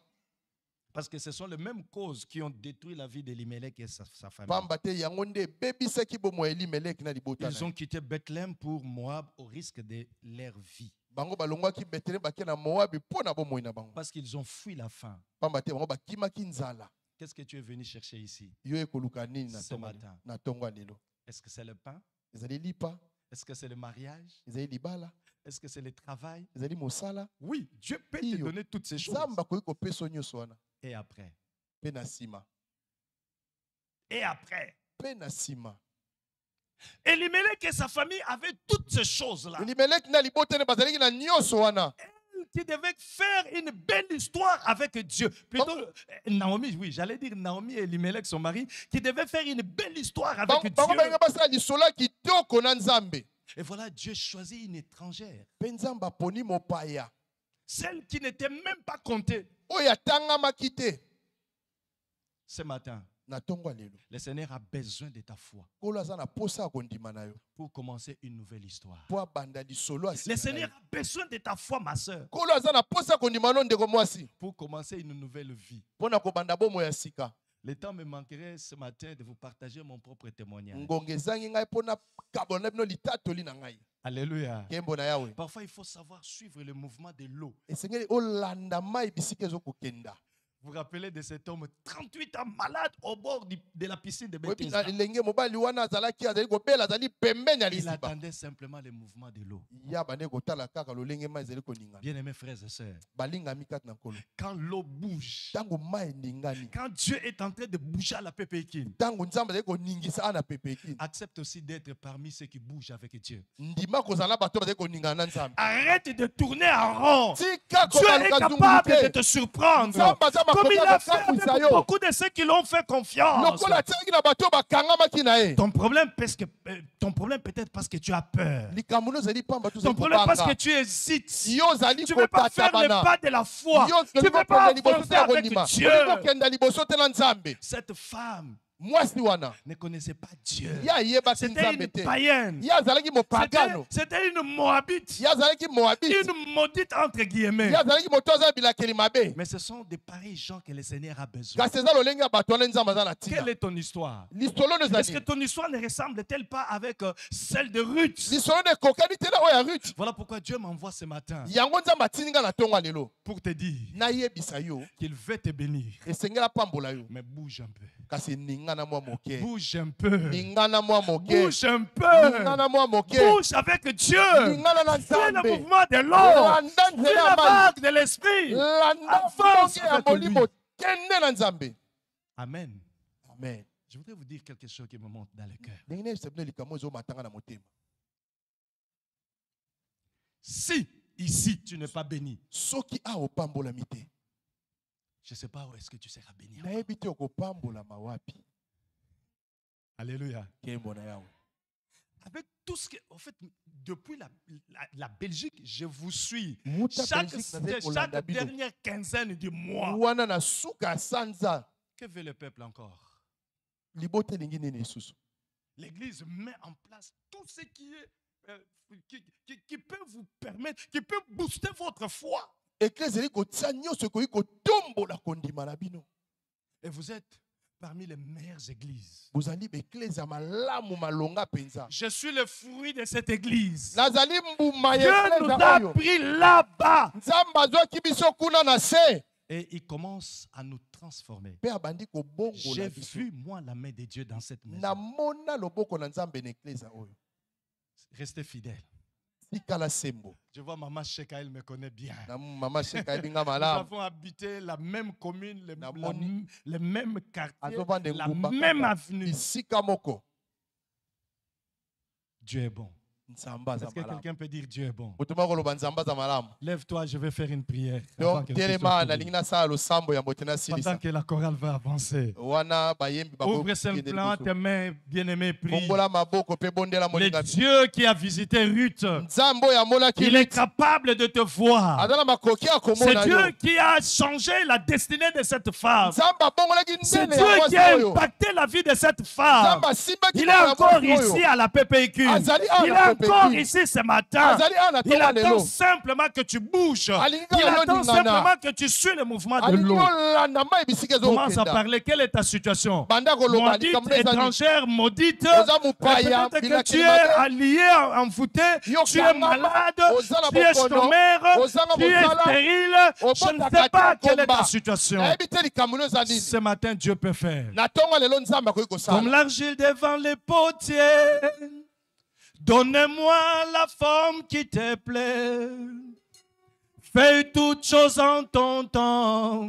Parce que ce sont les mêmes causes qui ont détruit la vie d'Elimelech et sa famille. Pamba te yango nde bebisaki bomo Elimelek na libota. Ils ont quitté Bethléem pour Moab au risque de leur vie. Bango balongwaki Bethlehem bake na Moab pona bomo na bango. Parce qu'ils ont fui la faim. Pamba te bango bakimaki nzala. Qu'est-ce que tu es venu chercher ici Yo e koluka nini ce matin? na tonga lelo? Est-ce que c'est le pain? Ezali lipa, Est-ce que c'est le mariage? ezali libala, Est-ce que c'est le travail? ezali mosala. Oui, Dieu peut te Iyo. donner toutes ces choses. Nzamba koyi kopesa nyonso wana. Et après? Pe na sima. Et après? Pe na sima. Elimelech et sa famille avaient toutes ces choses-là. Elimelek na libota ne bazalaki na nyonso wana. Qui devait faire une belle histoire avec Dieu. Plutôt, Naomi, oui, j'allais dire Naomi et Elimelech, son mari, qui devait faire une belle histoire avec Bango balinga Dieu. basala lisola kitoko na Nzambe. Et voilà, Dieu choisit une étrangère. Pe Nzamba poni mopaya. Celle qui n'était même pas comptée. Oyo atangamaki te. Ce matin, Na tonga lelo. le Seigneur a besoin de ta foi Kolo aza na posa kondima na yo. pour commencer une nouvelle histoire. Po abanda lisolo Le asila. Seigneur a besoin de ta foi, ma soeur, Kolo aza na posa kondima no ndeko mwasi. pour commencer une nouvelle vie. Pona kobanda bomo ya sika. Le temps me manquerait ce matin de vous partager mon propre témoignage. Ngonge zangi ngai pona kabona bino litatoli na ngai. Alléluia. Kembo na yawe. Parfois, il faut savoir suivre le mouvement de l'eau. Esengeli olanda mai bisika ezokokenda. Vous vous rappelez de cet homme 38 ans malade au bord de la piscine de Oyebi Bethesda. na lenge mobali wana azalaki azali kobela azali pembeni ya Il liziba. attendait simplement le mouvement de l'eau. Ya bande kotala kaka lolenge mai ezali koningana. Bien-aimés frères et sœurs, Balingami kati na nkolo. quand l'eau bouge, Tango mai eningani. quand Dieu est en train de bouger à la pépékine, Tango Nzambe azali koningisa ana pepekini. accepte aussi d'être parmi ceux qui bougent avec Dieu. Ndima kozala bato bazali koningana na Nzambe. Arrête de tourner en rond. Tika Dieu est kobaluka capable de zunguluke. te surprendre. Nzambe aza Comme il a fait makoka avec kofuisa yo. beaucoup de ceux qui l'ont fait confiance. Lokola atiaki na bato bakangamaki na ye. Ton problème peut-être parce que tu as peur. Likambo no ezali pamba tu Ton ezali problème parce que kobanga. tu hésites. Yo ozali Tu ne veux pas faire le kotatabana. pas de la foi. Yo Tu ne veux pas kokenda liboso avancer te ya avec kondima. Dieu. Kokenda liboso te na Nzambe. Cette femme Mwasi wana. ne connaissait pas Dieu. Ya yebaki C'était Nzambe une te. païenne. Ya azalaki mopagano. C'était une moabite. Ya azalaki moabite. Une maudite entre guillemets. Ya azalaki moto aza bilakeli mabe. Mais ce sont de pareils gens que le Seigneur a besoin. Kasi eza lolenge ya bato wana Nzambe aza na Quelle ntina. est ton histoire? Lisolo no Est-ce que ezali. ton histoire ne ressemble-t-elle pas avec celle de Ruth? Lisolo no ekokani te na oyo ya Ruth. Voilà pourquoi Dieu m'envoie ce matin Yango Nzambe atindi nga na tonga lelo. pour te dire Nayebisa yo. qu'il veut te bénir. Esengela pambola yo. Mais bouge un peu. Kasi ningana mwa moke. Bouge un peu. Ningana mwa moke. Bouge un peu. Ningana mwa moke. Bouge avec Dieu. Ningana na Fais le Nzambe. mouvement de l'eau. Landa Fais nzela la ya mai. vague de l'esprit. Landa Avance mbonge ya avec lui. molimo. Kende na Nzambe. Amen. Amen. Je voudrais vous dire quelque chose qui me monte dans le cœur. Ndenge nini sebile likambo ezomatanga na motema. Si ici tu n'es pas béni, Soki awa opambolami te. je ne sais pas où est-ce que tu seras béni. Nayebi te okopambolama wapi. Alléluia. Kembo na yawe. Avec tout ce que, en fait, depuis la Belgique, je vous suis. Muta Chaque Belgique nazali kolanda chaque bino. dernière quinzaine du mois. Wana na suka ya sanza. Que veut le peuple encore? Libote elingi nini lisusu. L'Église met en place tout ce qui est qui peut vous permettre, qui peut booster votre foi. Eklesi eli kotia nyonso ekoki kotombola kondima na bino. Et vous êtes parmi les meilleures églises. Bozali beklesi ya malamu malonga penza. Je suis le fruit de cette église. Nazali mbuma Dieu ya nous eklesi a oyo. pris là-bas. Nzambe azwaki biso kuna na se. Et il commence à nous transformer. Pe abandi kobongola J'ai biso. vu, moi, la main de Dieu dans cette maison. Namona loboko na Nzambe na eklesi oyo. Restez fidèles. Tikala sembo. Je vois maman Sheka, elle me connaît bien. Na mama sheka ebinga Nous malamu. avons habité la même commune, Namoni. les mêmes quartiers, Azovande la ngumba même kaka. avenue. Isika moko. Dieu est bon. Nzamba za Est-ce que malamu. quelqu'un peut dire Dieu est bon? Mutuma koloba nzamba za malamu. Lève-toi, je vais faire une prière. avant Donc que le Christ telema soit na fini. lingina sa losambo ya motena Pendant silisa. que la chorale va avancer. Wana bayembi Ouvre simplement tes mains, bien-aimés, prie. Bongola maboko pe bondela Le moninga. Dieu qui a visité Ruth, Nzambo ya mola il est ki. capable de te voir. Adala makoki C'est akomona Dieu yo. qui a changé la destinée de cette femme. Nzamba bongola ki C'est ndele Dieu ya qui a mwasi oyo. impacté la vie de cette femme. Nzamba simba ki Il est encore ici à la PPQ. Azali Il à la est encore PPQ. ici ce matin. Azali ana Il tola attend lelo. simplement que tu bouges. Alinga Il lelo attend ningana. simplement que tu suis le mouvement de l'eau. Alinga mai bisike zo Commence à kenda. parler. Quelle est ta situation? Banda koloba Maudite, likambo ezali. étrangère, maudite. Oza mupaya, Peut-être que bila tu es kilimate. allié, envoûté, Yo tu es kangama, malade, ozala tu es bokono, chômeur, ozala tu es mosala, stérile. Je ne obota sais pas kati quelle est ta komba. situation. Nayebi te likambo no ezali. Ce matin, Dieu peut faire. Na tongo lelo nzambe akoki Comme kosala. l'argile devant les potiers, donne-moi la forme qui te plaît. Fais toutes choses en ton temps.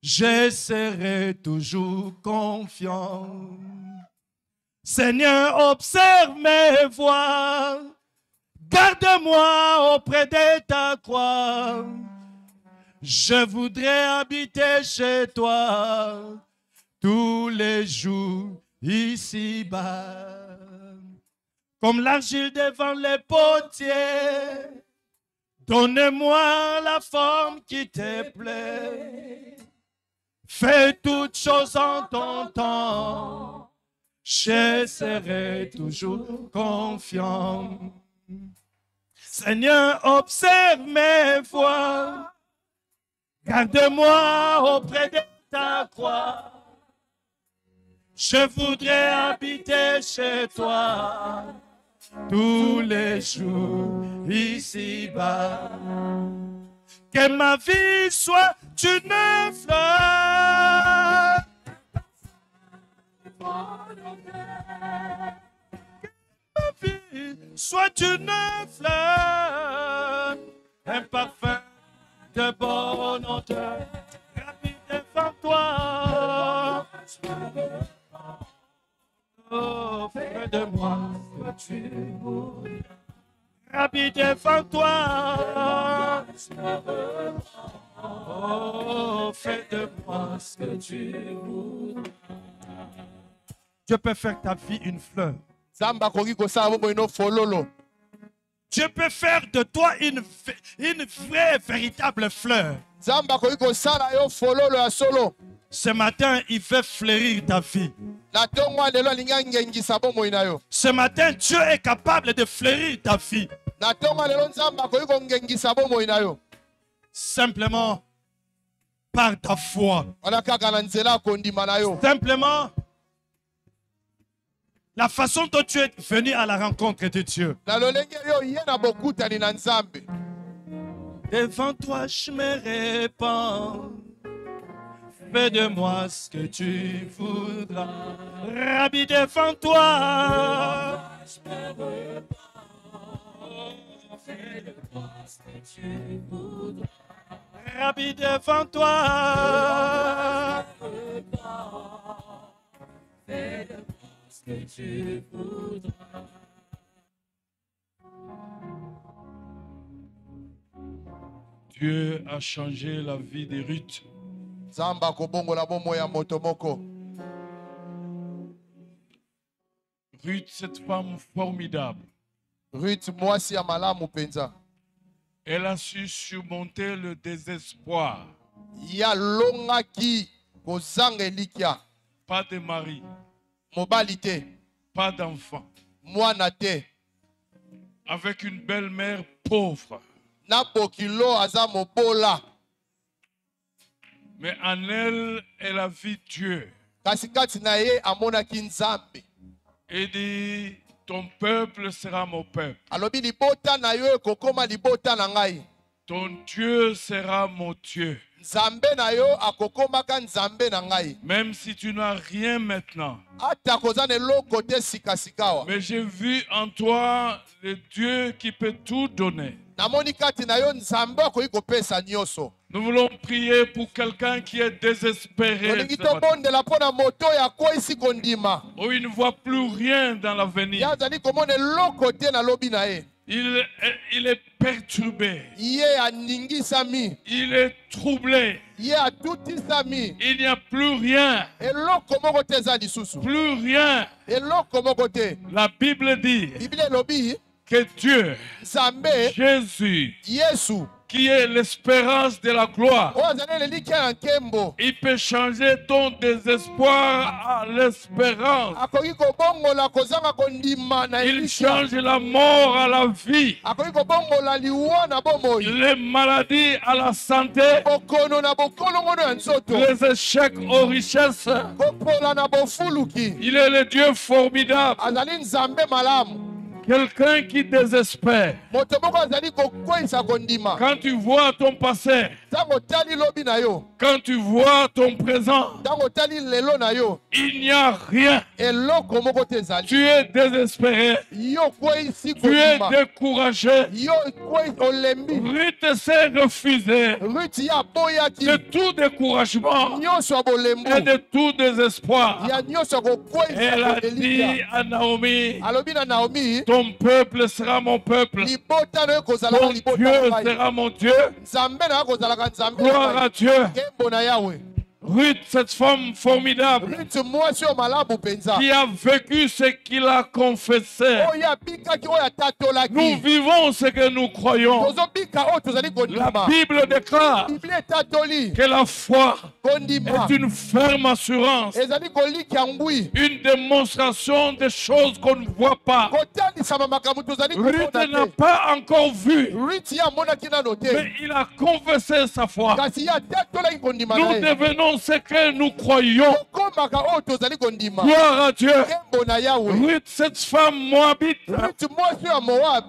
Je serai toujours confiant. Seigneur, observe mes voies. Garde-moi auprès de ta croix. Je voudrais habiter chez toi tous les jours ici-bas. Comme l'argile devant les potiers, donne-moi la forme qui te plaît. Fais toutes choses en ton temps. Je serai toujours confiant. Seigneur, observe mes voies. Garde-moi auprès de ta croix. Je voudrais habiter chez toi tous les jours ici-bas. Que ma vie soit une fleur. Que ma vie soit une fleur. Un parfum de bonne odeur. Rapide devant toi. Oh, fais de moi ce que tu voudras. Rapide devant toi. Oh, fais de moi ce que tu voudras. Dieu peut faire ta vie une fleur. Nzambe akoki kosala bobo ino fololo. Dieu peut faire de toi une vraie, véritable fleur. Nzambe akoki kosala yo fololo ya solo. Ce matin, il veut fleurir ta vie. Na tongo lelo alingi angengisa bomoi na yo. Ce matin, Dieu est capable de fleurir ta vie. Na tongo lelo nzambe akoki kongengisa bomoi na yo. Simplement par ta foi. Wana kaka na nzela akondima na yo. Simplement la façon dont tu es venu à la rencontre de Dieu. Na lolenge yo ye na bokutani na nzambe. Devant toi, je me répands. Fais de moi ce que tu voudras. Rabbi devant toi. Fais de moi ce que tu voudras. Rabbi devant toi. Fais de moi ce que tu voudras. Dieu a changé la vie de Ruth. Nzambe akobongola bomoi ya moto moko. Ruth, cette femme formidable, Ruth mwasi ya malamu penza. elle a su surmonter le désespoir. Ya longaki kozanga elikia. Pas de mari, Mobali te, pas d'enfant, mwana te. avec une belle-mère pauvre. Na bokilo aza mobola. Mais en elle, elle a vu Dieu. Kasi kati na ye amonaki nzambe. Et dit, ton peuple sera mon peuple. Alobi libota na yo ekokoma libota na ngai. Ton Dieu sera mon Dieu. Nzambe na yo akokomaka nzambe na ngai. Même si tu n'as rien maintenant. Ata koza ne lokote sika sikawa. Mais j'ai vu en toi le Dieu qui peut tout donner. namoni kati na yo nzambe akoki kopesa nyonso. Nous voulons prier pour quelqu'un qui est désespéré, Tolingi tobondela mpona moto oyo akweyisi kondima. où il ne voit plus rien dans l'avenir. Ye azali komona eloko te na lobi na ye. Il est perturbé, Ye aningisami. il est troublé, Ye atutisami. il n'y a plus rien, Eloko moko te eza lisusu. plus rien. Eloko moko te. La Bible dit Biblia elobi que Dieu, nzambe Jésus, Yesu qui est l'espérance de la gloire, oyo azali eliki ya nkembo il peut changer ton désespoir à l'espérance. akoki kobongola kozanga kondima na Il elikya. change la mort à la vie, Akoki kobongola liwa na bomoi. les maladies à la santé, Bokono na bokolongono ya nzoto. les échecs aux richesses. Kopola na bofuluki. Il est le Dieu formidable. Azali nzambe malamu. Quelqu'un qui désespère. Moto moko azali kokweyisa kondima. Quand tu vois ton passé, Ntango otali lobi na yo. quand tu vois ton présent, Ntango otali lelo na yo. il n'y a rien. Eloko moko te ezali. Tu es désespéré. Yo okweyisi Tu es kondima. découragé. Yo okweyisi olembi. Ruth s'est refusée Ruth ye aboyaki. de tout découragement Nyonso ya et bolembu. de tout désespoir. Ya nyonso ya Elle a kokweyisa dit elikya. à Naomi, Alobi na Naomi. ton peuple sera mon peuple. Libota na yo kozalaka Ton libota Dieu na ngai. sera mon Dieu. Nzambe na yo kozalaka nzambe na Gloire ngai. à Dieu. Nkembo na Yawe. Ruth, cette femme formidable Ruth mwasi oyo malamu mpenza. qui a vécu ce qu'il a confessé. Oyo abikaki oyo Nous atatolaki. vivons ce que nous croyons. Tozobika oyo tozali La kondima. Bible déclare Biblia etatoli que la foi kondima. est une ferme assurance, Ezali kolika ngwi. une démonstration des choses qu'on ne voit pas. Kotalisama makambo tozali Ruth n'a komona te. pas encore vu, Ruth ye amonaki nano te. mais il a confessé sa foi. Kasi ye atatolaki kondima na Nous ye. devenons ce que nous croyons. Tokomaka oyo tozali kondima. Gloire à Dieu. Nkembo na Yawe. Ruth, cette femme moabite, Ruth mwasi oyo ya Moab.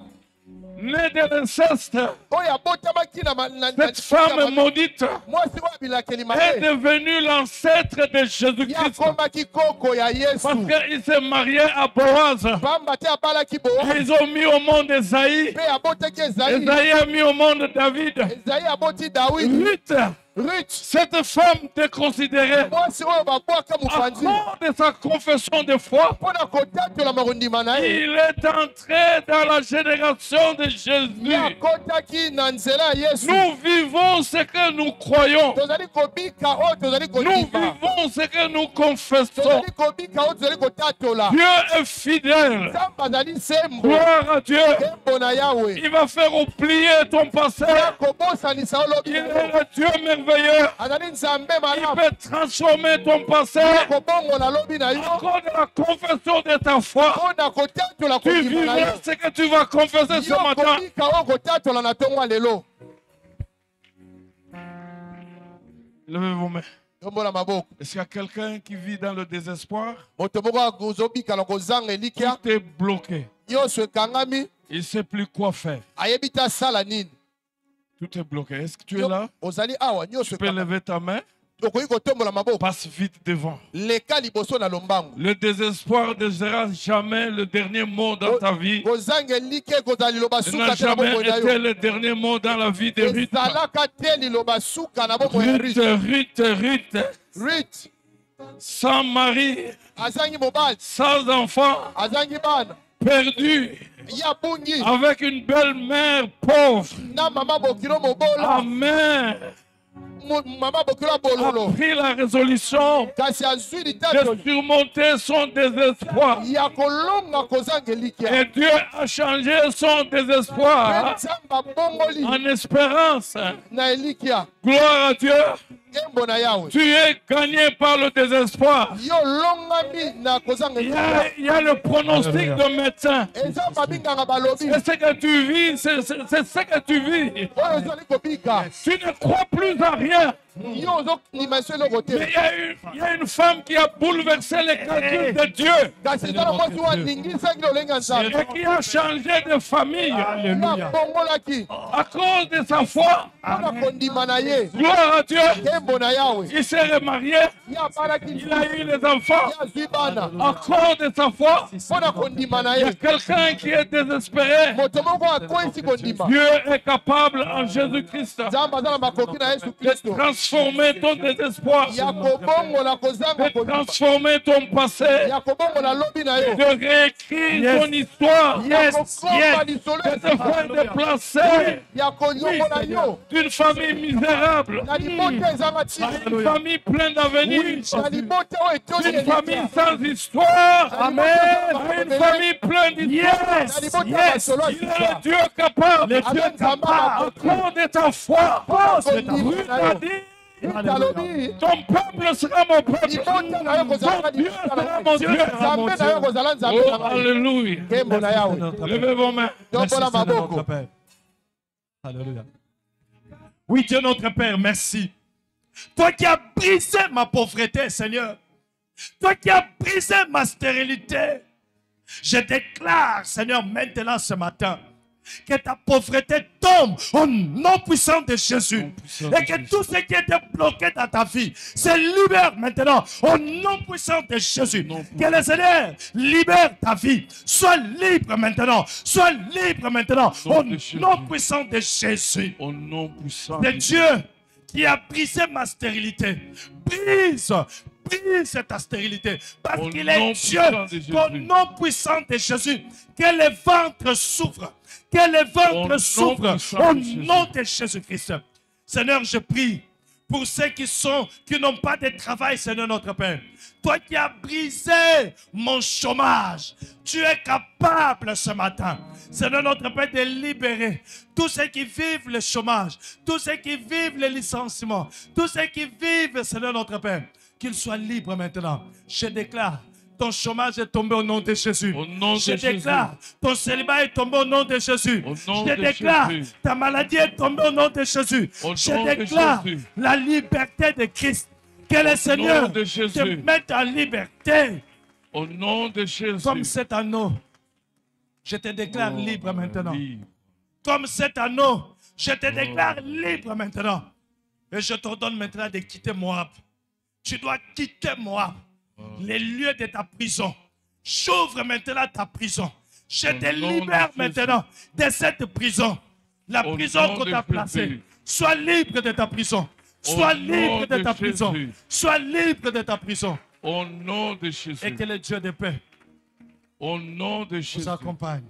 née de l'inceste, Oyo abotamaki na cette femme maudite mwasi oyo abilakeli est mabe. devenue l'ancêtre de Ye Jésus-Christ. akomaki koko ya Yesu. Parce qu'il s'est marié à Boaz. Pamba te abalaki Boaz. Ils ont mis au monde Esaïe. Mpe abotaki Ezaïe. Esaïe a mis au monde David. Ezaïe aboti Dawidi. Ruth, Ruth cette femme déconsidérée, mwasi oyo babwaka à mopanzi cause de sa confession de foi, mpona kotatola makondima na ye. il est entré dans la génération de Ye Jésus. akotaki na nzela ya Yesu. Nous vivons ce que nous croyons. Tozali kobika oyo tozali Nous kondima. vivons ce que nous confessons. Tozali kobika oyo tozali kotatola. Dieu est fidèle. Nzambe azali sembo. Gloire à Dieu. Nkembo na Yawe. Il va faire oublier ton passé. Ya kobosanisa olobi Il est na yo. le Dieu merveilleux. Azali nzambe Il malamu. peut transformer ton passé Ya kobongola lobi na à yo. cause de la confession de ta foi. Mpona kotatola Tu kondima na yo. vivras ce que tu vas confesser ce Yo matin. kobika oyo kotatola na ntongo ya lelo. Levez vos mains. Tombola maboko. Est-ce qu'il y a quelqu'un qui vit dans le désespoir? Moto moko akozobika na kozanga elikya. Tout est bloqué. Nyonso ekangami. Il ne sait plus quoi faire. Ayebi te asala nini. Tout est bloqué. Est-ce que tu es là? Ozali awa nyonso Tu peux ekangami. lever ta main. Okoki kotombola maboko. Passe vite devant. Leka liboso na lombango. Le désespoir ne sera jamais le dernier mot dans ta vie. Kozanga elike kozala liloba Ce n'a suka te na jamais bomoi na été yo. le dernier mot dans la vie de Ruth. Ezalaka te liloba suka na bomoi ya Ruth. Ruth Sans mari, azangi mobali. sans enfant, Azangi bana. perdu, Ye abungi. avec une belle-mère pauvre. Na mama bokilo mobola. Amen. Mama bokilo A bololo. pris la résolution Kasi azwi de litato. surmonter son désespoir. Ya kolonga kozanga elikya. Et Dieu a changé son désespoir Nzambe abongoli en espérance. na elikya. Gloire à Dieu. Nkembo na Yawe. Tu es gagné par le désespoir. Yo longami na kozanga elikya. Il y a le pronostic de médecin. Eza babinganga balobi. Et ce que tu vis, c'est ce que tu vis. Oyo ezali kobika. Tu ne crois plus à rien. yo ozokondimisa eloko te. Mais il y a une femme qui a bouleversé les calculs de Dieu Kasi eza na mwasi oyo aningisaki lolenge ya Nzambe. et qui a changé de famille Abongolaki à cause de sa foi. mpona kondima na ye. Gloire à Dieu. Nkembo na Yawe. Il s'est remarié. Ye abalaki Il a eu les enfants ye azwi bana à cause de sa foi. mpona kondima na Il y ye. a quelqu'un qui est désespéré. Moto moko akwesi kondima. Dieu est capable en Jésus-Christ Nzambe aza na makoki na Yesu de Kristo transformer ton désespoir, ya kobongola kozanga de kondima, transformer ton passé, ya kobongola lobi na yo, de réécrire ton histoire, ya kokomba lisolo de te faire déplacer ya konyokola yo d'une famille misérable na libota ezanga à ntina, une famille pleine d'avenir, na libota oyo etoni une famille elita, sans histoire, Amen. à une famille pleine d'histoire. na libota ya basolo ya Il est le sika. Dieu capable, Amen. Nzambe à cause de ta foi. akondima Lui na t'a yo. dit, Talobi ton peuple sera mon peuple. libota na yo kozalaka Ton Dieu libota na sera yo. mon Dieu. Nzambe na yo kozala Nzambe Oh, na ngai. alléluia. Nkembo na Yawe. Levez vos mains. Tombola Seigneur maboko. notre Père. Alléluia. Oui, Dieu notre Père, merci. Toi qui as brisé ma pauvreté, Seigneur. Toi qui as brisé ma stérilité. Je déclare, Seigneur, maintenant ce matin, que ta pauvreté tombe au nom puissant de Jésus. Et que tout ce qui était bloqué dans ta vie se libère maintenant au nom puissant de Jésus. Que le Seigneur libère ta vie. Sois libre maintenant. Sois libre maintenant au nom puissant de Jésus. Au nom puissant De Dieu qui a brisé ma stérilité. Brise ta stérilité. Parce Au qu'il nom est Dieu. puissant de Jésus. Au nom puissant de Jésus. Que le ventre souffre. Que le ventre nom souffre. puissant Au de Jésus. nom de Jésus-Christ. Seigneur, je prie pour ceux qui n'ont pas de travail, Seigneur notre Père. Toi qui as brisé mon chômage, tu es capable ce matin, Seigneur notre Père, de libérer tous ceux qui vivent le chômage, tous ceux qui vivent le licenciement, tous ceux qui vivent, Seigneur notre Père, qu'ils soient libres maintenant. Je déclare, ton chômage est tombé au nom de Jésus. Au nom de Je Jésus. déclare, ton célibat est tombé au nom de Jésus. Au nom Je de déclare, Jésus. ta maladie est tombée au nom de Jésus. Au Je nom de déclare Jésus. la liberté de Christ. Que le nom Seigneur de Jésus. te mette en liberté. Au nom de Jésus. Comme cet anneau, je te déclare Oh, libre maintenant. libre. Comme cet anneau, je te déclare libre maintenant. Et je t'ordonne maintenant de quitter Moab. Tu dois quitter Moab, les lieux de ta prison. J'ouvre maintenant ta prison. Je Au te nom de libère Jésus. maintenant de cette prison. La Au prison nom qu'on de t'a Jésus. placée. Sois libre de ta prison. Sois nom libre de de ta prison. Jésus. Sois libre de ta prison. Au nom de Et Jésus. que le Dieu de paix Au nom de vous Jésus. accompagne.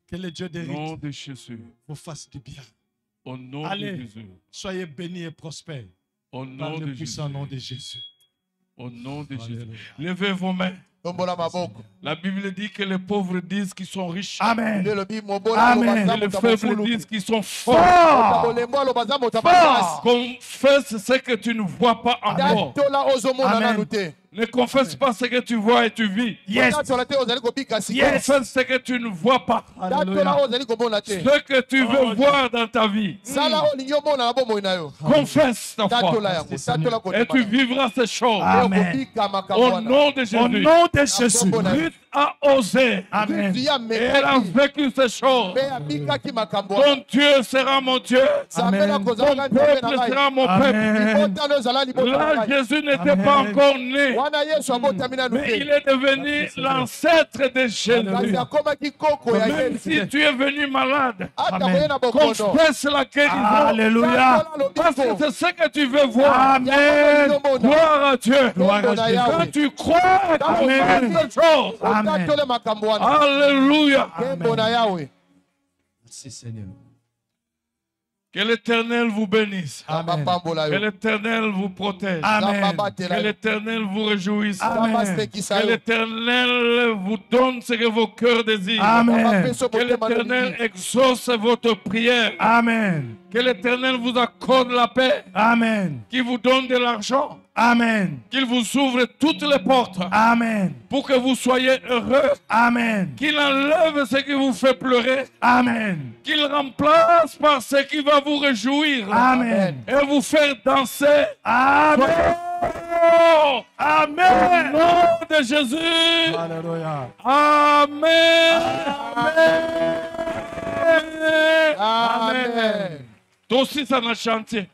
Que le Dieu de Au nom rythme de Jésus. vous fasse du bien. Au nom Allez. de Jésus. Soyez bénis et prospères. Au Par nom le de puissant Jésus. nom de Jésus. Au nom de Jésus. Alléluia. Levez vos mains. Tombola maboko. La Bible dit que les pauvres disent qu'ils sont riches. Amen. Nde lobi mobola Amen. aloba Et za les moto faibles mofulu. disent qu'ils sont forts. Moto molembo aloba za moto makasi. Confesse ce que tu ne vois pas encore. Datola ozomona Amen. nanu te. Ne confesse pas ce que tu vois et tu vis. Datola te ozali kobika sika. Confesse ce que tu ne vois pas. Datola ozali komona te. Ce que tu veux voir dans ta vie. Sala olingi omona na bomoi na yo. Confesse ta Datola foi. yango. Datola Et tu kondima. vivras ces choses. Amen. Kobika makambo Au wana. nom de Jésus. Au nom de Jésus. Ruth a osé. Amen. Kristu ya Et elle a mekaki. vécu ces choses. Mpe abikaki makambo wana. Ton Dieu sera mon Dieu. Nzambe Amen. nakozalaka Ton nzambe na peuple ngai. sera mon peuple. Amen. Libota no ezala libota na Là, ngai. Jésus n'était Amen. pas encore né. Wana Yesu abotami nanu Mais il te. est devenu l'ancêtre de Kasi Jésus. akomaki koko ya Même Yesu. si tu es venu malade, Ata Amen. koye na bokono. confesse la guérison. Alléluia. Parce que c'est ce que tu veux voir. Amen. Gloire à Dieu. Gloire à Jésus. Quand tu crois, tu Amen. fais ces choses. Amen. otatole makambo wana. Alléluia. Nkembo na Yawe. Merci Seigneur. Que l'Éternel vous bénisse. Nzambe apambola Que yo. l'Éternel vous protège. Nzambe Amen. abatela Que yo. l'Éternel vous réjouisse. Nzambe Amen. asekisa Que yo. l'Éternel vous donne ce que vos cœurs désirent. Amen. Nzambe apesa Que motema na l'Éternel lingi. exauce votre prière. Amen. Que Que l'Éternel vous accorde la paix. Amen. Qu'il vous donne de l'argent. Amen. Qu'il vous ouvre toutes les portes. Amen. Pour que vous soyez heureux. Amen. Qu'il enlève ce qui vous fait pleurer. Amen. Qu'il remplace par ce qui va vous réjouir. Amen. Et vous faire danser. Amen. Amen. Au nom de Jésus. Alléluia. Amen. Amen. Toi aussi, ça n'a chanté.